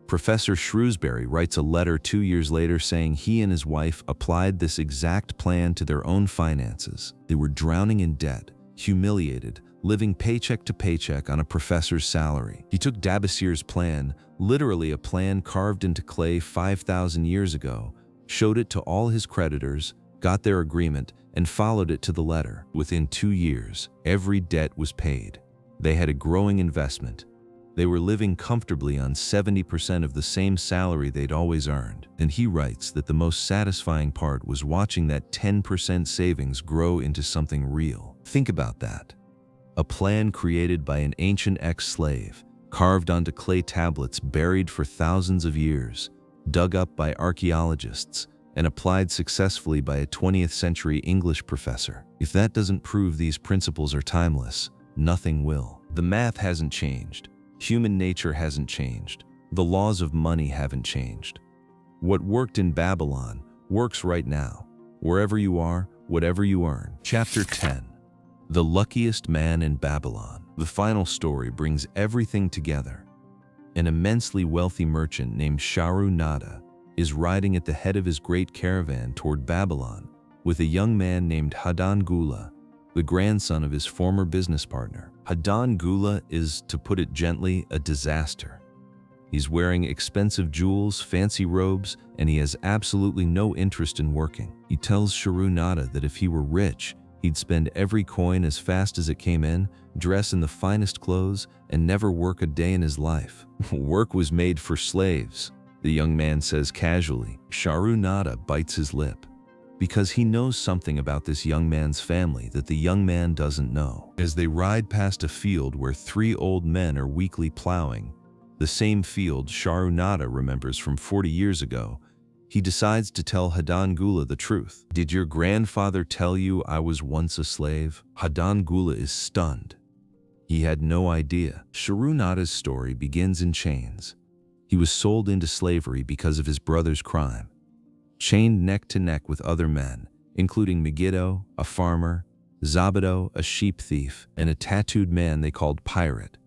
Professor Shrewsbury writes a letter 2 years later saying he and his wife applied this exact plan to their own finances. They were drowning in debt, humiliated, living paycheck to paycheck on a professor's salary. He took Dabasir's plan, literally a plan carved into clay 5,000 years ago, showed it to all his creditors, got their agreement, and followed it to the letter. Within 2 years, every debt was paid. They had a growing investment. They were living comfortably on 70% of the same salary they'd always earned. And he writes that the most satisfying part was watching that 10% savings grow into something real. Think about that. A plan created by an ancient ex-slave, carved onto clay tablets buried for thousands of years, dug up by archaeologists, and applied successfully by a 20th century English professor. If that doesn't prove these principles are timeless, nothing will. The math hasn't changed. Human nature hasn't changed. The laws of money haven't changed. What worked in Babylon Works right now, wherever you are, whatever you earn. Chapter 10. The Luckiest Man in Babylon. The final story brings everything together. An immensely wealthy merchant named Sharu Nada is riding at the head of his great caravan toward Babylon with a young man named Hadan Gula, the grandson of his former business partner. Hadan Gula is, to put it gently, a disaster. He's wearing expensive jewels, fancy robes, and he has absolutely no interest in working. He tells Sharu Nada that if he were rich, he'd spend every coin as fast as it came in, dress in the finest clothes, and never work a day in his life. Work was made for slaves, the young man says casually. Sharu Nada bites his lip, because he knows something about this young man's family that the young man doesn't know. As they ride past a field where 3 old men are weakly plowing, the same field Sharu Nada remembers from 40 years ago, he decides to tell Hadan Gula the truth. "Did your grandfather tell you I was once a slave?" Hadan Gula is stunned. He had no idea. Sharu Nada's story begins in chains. He was sold into slavery because of his brother's crime, chained neck to neck with other men, including Megiddo, a farmer, Zabado, a sheep thief, and a tattooed man they called Pirate.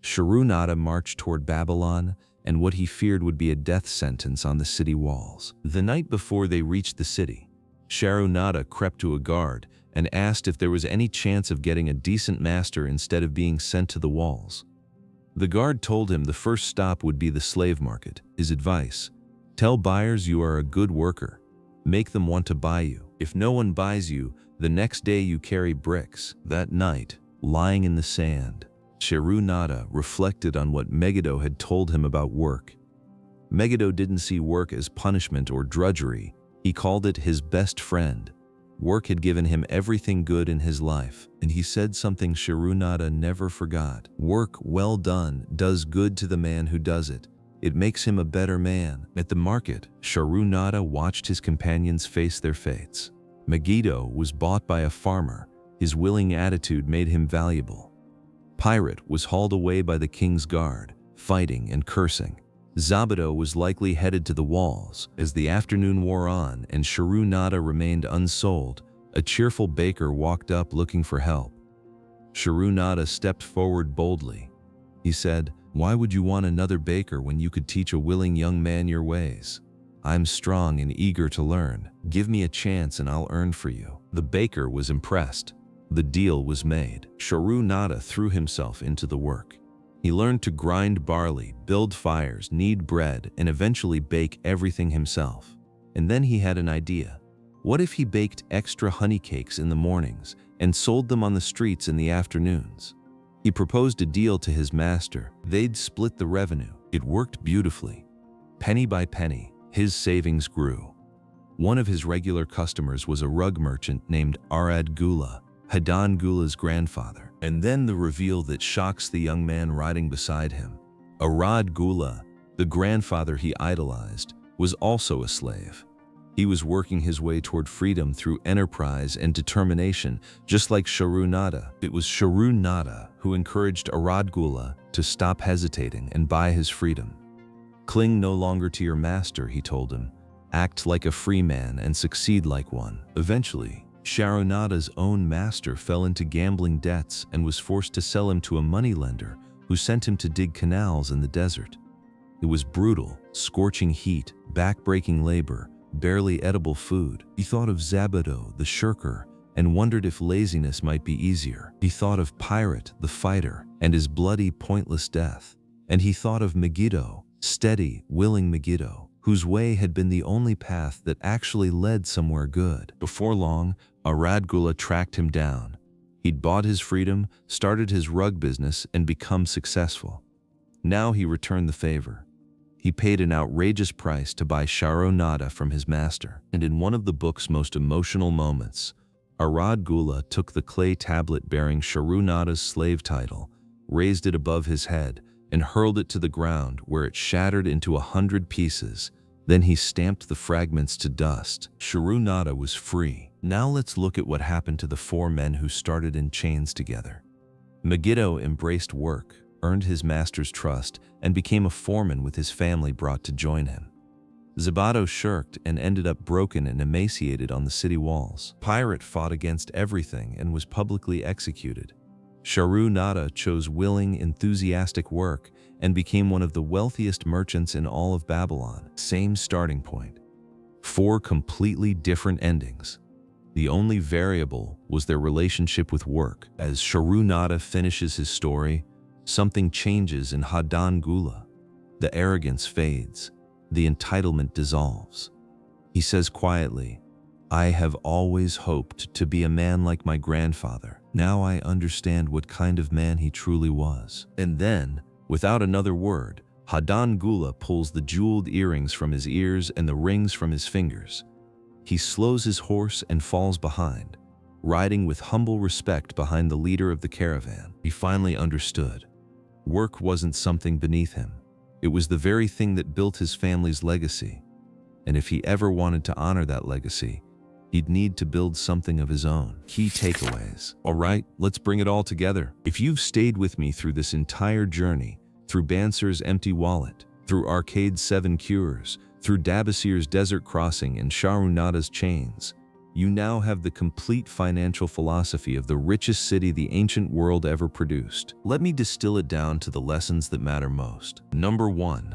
Sharu Nada marched toward Babylon and what he feared would be a death sentence on the city walls. The night before they reached the city, Sharu Nada crept to a guard and asked if there was any chance of getting a decent master instead of being sent to the walls. The guard told him the first stop would be the slave market. His advice: tell buyers you are a good worker. Make them want to buy you. If no one buys you, the next day you carry bricks. That night, lying in the sand, Sharu Nada reflected on what Megiddo had told him about work. Megiddo didn't see work as punishment or drudgery. He called it his best friend. Work had given him everything good in his life, and he said something Sharu Nada never forgot. Work well done does good to the man who does it. It makes him a better man. At the market, Sharu Nada watched his companions face their fates. Megiddo was bought by a farmer. His willing attitude made him valuable. Pirate was hauled away by the king's guard, fighting and cursing. Zabado was likely headed to the walls. As the afternoon wore on and Sharu Nada remained unsold, a cheerful baker walked up looking for help. Sharu Nada stepped forward boldly. He said, "Why would you want another baker when you could teach a willing young man your ways? I'm strong and eager to learn. Give me a chance and I'll earn for you." The baker was impressed. The deal was made. Sharu Nada threw himself into the work. He learned to grind barley, build fires, knead bread, and eventually bake everything himself. And then he had an idea. What if he baked extra honey cakes in the mornings and sold them on the streets in the afternoons? He proposed a deal to his master. They'd split the revenue. It worked beautifully. Penny by penny, his savings grew. One of his regular customers was a rug merchant named Arad Gula, Hadan Gula's grandfather. And then the reveal that shocks the young man riding beside him. Arad Gula, the grandfather he idolized, was also a slave. He was working his way toward freedom through enterprise and determination, just like Sharu Nada. It was Sharu Nada who encouraged Arad Gula to stop hesitating and buy his freedom. "Cling no longer to your master," he told him. "Act like a free man and succeed like one." Eventually, Sharu Nada's own master fell into gambling debts and was forced to sell him to a moneylender who sent him to dig canals in the desert. It was brutal, scorching heat, back-breaking labor, barely edible food. He thought of Zabado, the shirker, and wondered if laziness might be easier. He thought of Pirate, the fighter, and his bloody, pointless death. And he thought of Megiddo, steady, willing Megiddo, whose way had been the only path that actually led somewhere good. Before long, Arad Gula tracked him down. He'd bought his freedom, started his rug business, and become successful. Now he returned the favor. He paid an outrageous price to buy Sharu Nada from his master. And in one of the book's most emotional moments, Arad Gula took the clay tablet bearing Sharu Nada's slave title, raised it above his head, and hurled it to the ground, where it shattered into 100 pieces. Then he stamped the fragments to dust. Sharu Nada was free. Now let's look at what happened to the 4 men who started in chains together. Megiddo embraced work, earned his master's trust, and became a foreman with his family brought to join him. Zabato shirked and ended up broken and emaciated on the city walls. Pirate fought against everything and was publicly executed. Sharu Nada chose willing, enthusiastic work and became one of the wealthiest merchants in all of Babylon. Same starting point. 4 completely different endings. The only variable was their relationship with work. As Sharu Nada finishes his story, something changes in Hadan Gula. The arrogance fades. The entitlement dissolves. He says quietly, "I have always hoped to be a man like my grandfather. Now I understand what kind of man he truly was." And then, without another word, Hadan Gula pulls the jeweled earrings from his ears and the rings from his fingers. He slows his horse and falls behind, riding with humble respect behind the leader of the caravan. He finally understood. Work wasn't something beneath him. It was the very thing that built his family's legacy. And if he ever wanted to honor that legacy, he'd need to build something of his own. Key takeaways. All right, let's bring it all together. If you've stayed with me through this entire journey, through Banser's empty wallet, through Arcade's 7 cures, through Dabasir's desert crossing and Sharu Nada's chains, you now have the complete financial philosophy of the richest city the ancient world ever produced. Let me distill it down to the lessons that matter most. Number 1,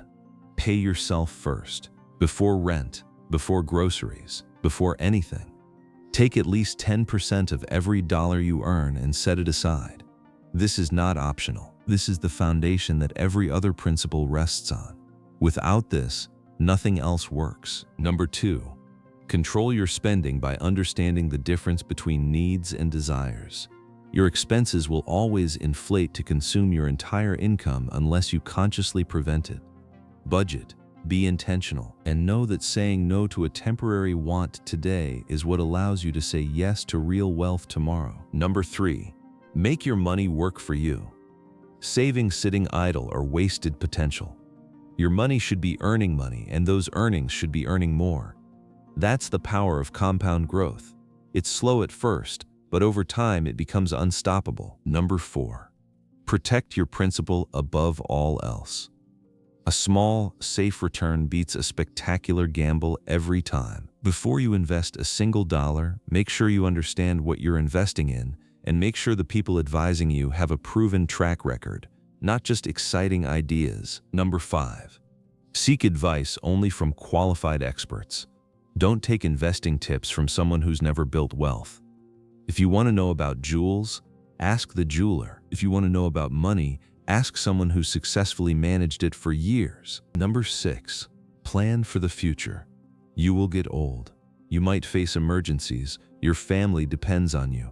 pay yourself first. Before rent, before groceries, before anything. Take at least 10% of every dollar you earn and set it aside. This is not optional. This is the foundation that every other principle rests on. Without this, nothing else works. Number 2, control your spending by understanding the difference between needs and desires. Your expenses will always inflate to consume your entire income unless you consciously prevent it. Budget, be intentional, and know that saying no to a temporary want today is what allows you to say yes to real wealth tomorrow. Number 3, make your money work for you. Saving sitting idle or wasted potential. Your money should be earning money, and those earnings should be earning more. That's the power of compound growth. It's slow at first, but over time it becomes unstoppable. Number 4, protect your principal above all else. A small, safe return beats a spectacular gamble every time. Before you invest a single dollar, make sure you understand what you're investing in, and make sure the people advising you have a proven track record, not just exciting ideas. Number 5, seek advice only from qualified experts. Don't take investing tips from someone who's never built wealth. If you want to know about jewels, ask the jeweler. If you want to know about money, ask someone who successfully managed it for years. Number 6, plan for the future. You will get old. You might face emergencies. Your family depends on you.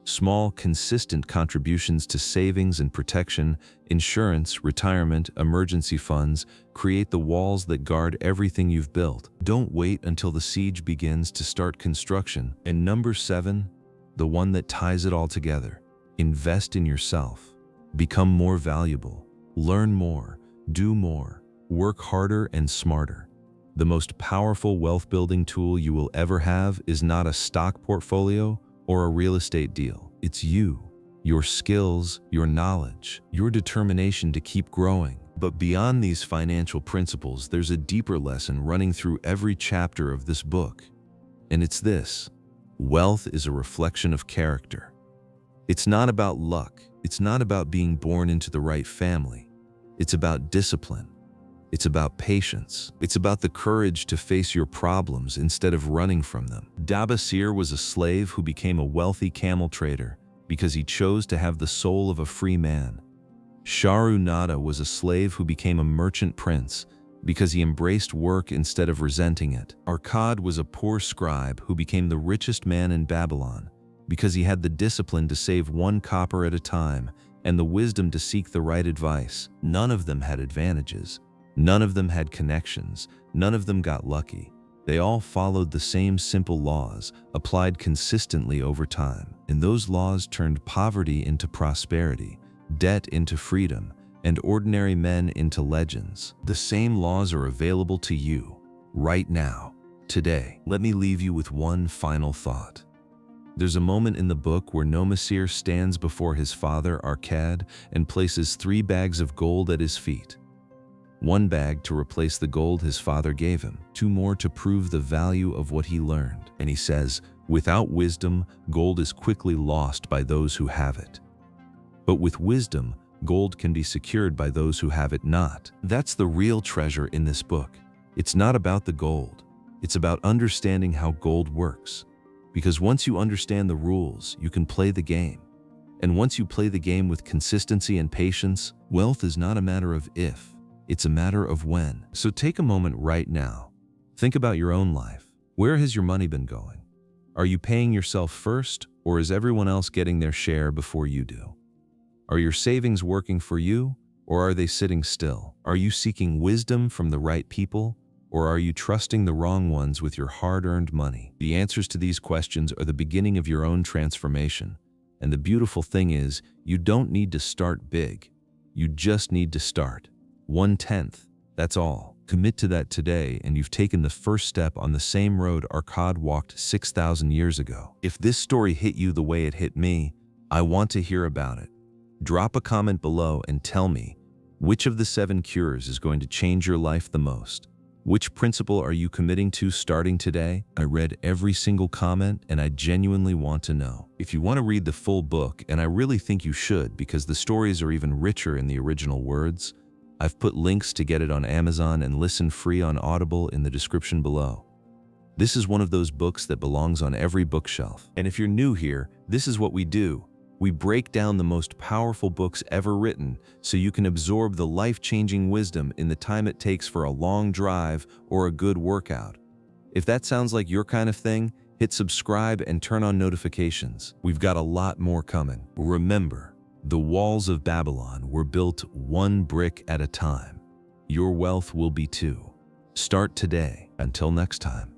Small, consistent contributions to savings and protection, insurance, retirement, emergency funds create the walls that guard everything you've built. Don't wait until the siege begins to start construction. And number 7, the one that ties it all together, invest in yourself. Become more valuable. Learn more. Do more. Work harder and smarter. The most powerful wealth-building tool you will ever have is not a stock portfolio or a real estate deal. It's you, your skills, your knowledge, your determination to keep growing. But beyond these financial principles, there's a deeper lesson running through every chapter of this book. And it's this: wealth is a reflection of character. It's not about luck. It's not about being born into the right family. It's about discipline. It's about patience. It's about the courage to face your problems instead of running from them. Dabasir was a slave who became a wealthy camel trader because he chose to have the soul of a free man. Sharu Nada was a slave who became a merchant prince because he embraced work instead of resenting it. Arcad was a poor scribe who became the richest man in Babylon because he had the discipline to save 1 copper at a time and the wisdom to seek the right advice. None of them had advantages. None of them had connections. None of them got lucky. They all followed the same simple laws, applied consistently over time. And those laws turned poverty into prosperity, debt into freedom, and ordinary men into legends. The same laws are available to you, right now, today. Let me leave you with one final thought. There's a moment in the book where Nomasir stands before his father, Arcad, and places 3 bags of gold at his feet. 1 bag to replace the gold his father gave him, 2 more to prove the value of what he learned. And he says, without wisdom, gold is quickly lost by those who have it. But with wisdom, gold can be secured by those who have it not. That's the real treasure in this book. It's not about the gold. It's about understanding how gold works. Because once you understand the rules, you can play the game. And once you play the game with consistency and patience, wealth is not a matter of if, it's a matter of when. So take a moment right now. Think about your own life. Where has your money been going? Are you paying yourself first, or is everyone else getting their share before you do? Are your savings working for you, or are they sitting still? Are you seeking wisdom from the right people, or are you trusting the wrong ones with your hard-earned money? The answers to these questions are the beginning of your own transformation. And the beautiful thing is, you don't need to start big. You just need to start. 1/10, that's all. Commit to that today, and you've taken the first step on the same road Arkad walked 6,000 years ago. If this story hit you the way it hit me, I want to hear about it. Drop a comment below and tell me, which of the 7 cures is going to change your life the most? Which principle are you committing to starting today? I read every single comment and I genuinely want to know. If you want to read the full book, and I really think you should because the stories are even richer in the original words, I've put links to get it on Amazon and listen free on Audible in the description below. This is one of those books that belongs on every bookshelf. And if you're new here, this is what we do. We break down the most powerful books ever written so you can absorb the life-changing wisdom in the time it takes for a long drive or a good workout. If that sounds like your kind of thing, hit subscribe and turn on notifications. We've got a lot more coming. Remember, the walls of Babylon were built 1 brick at a time. Your wealth will be too. Start today. Until next time.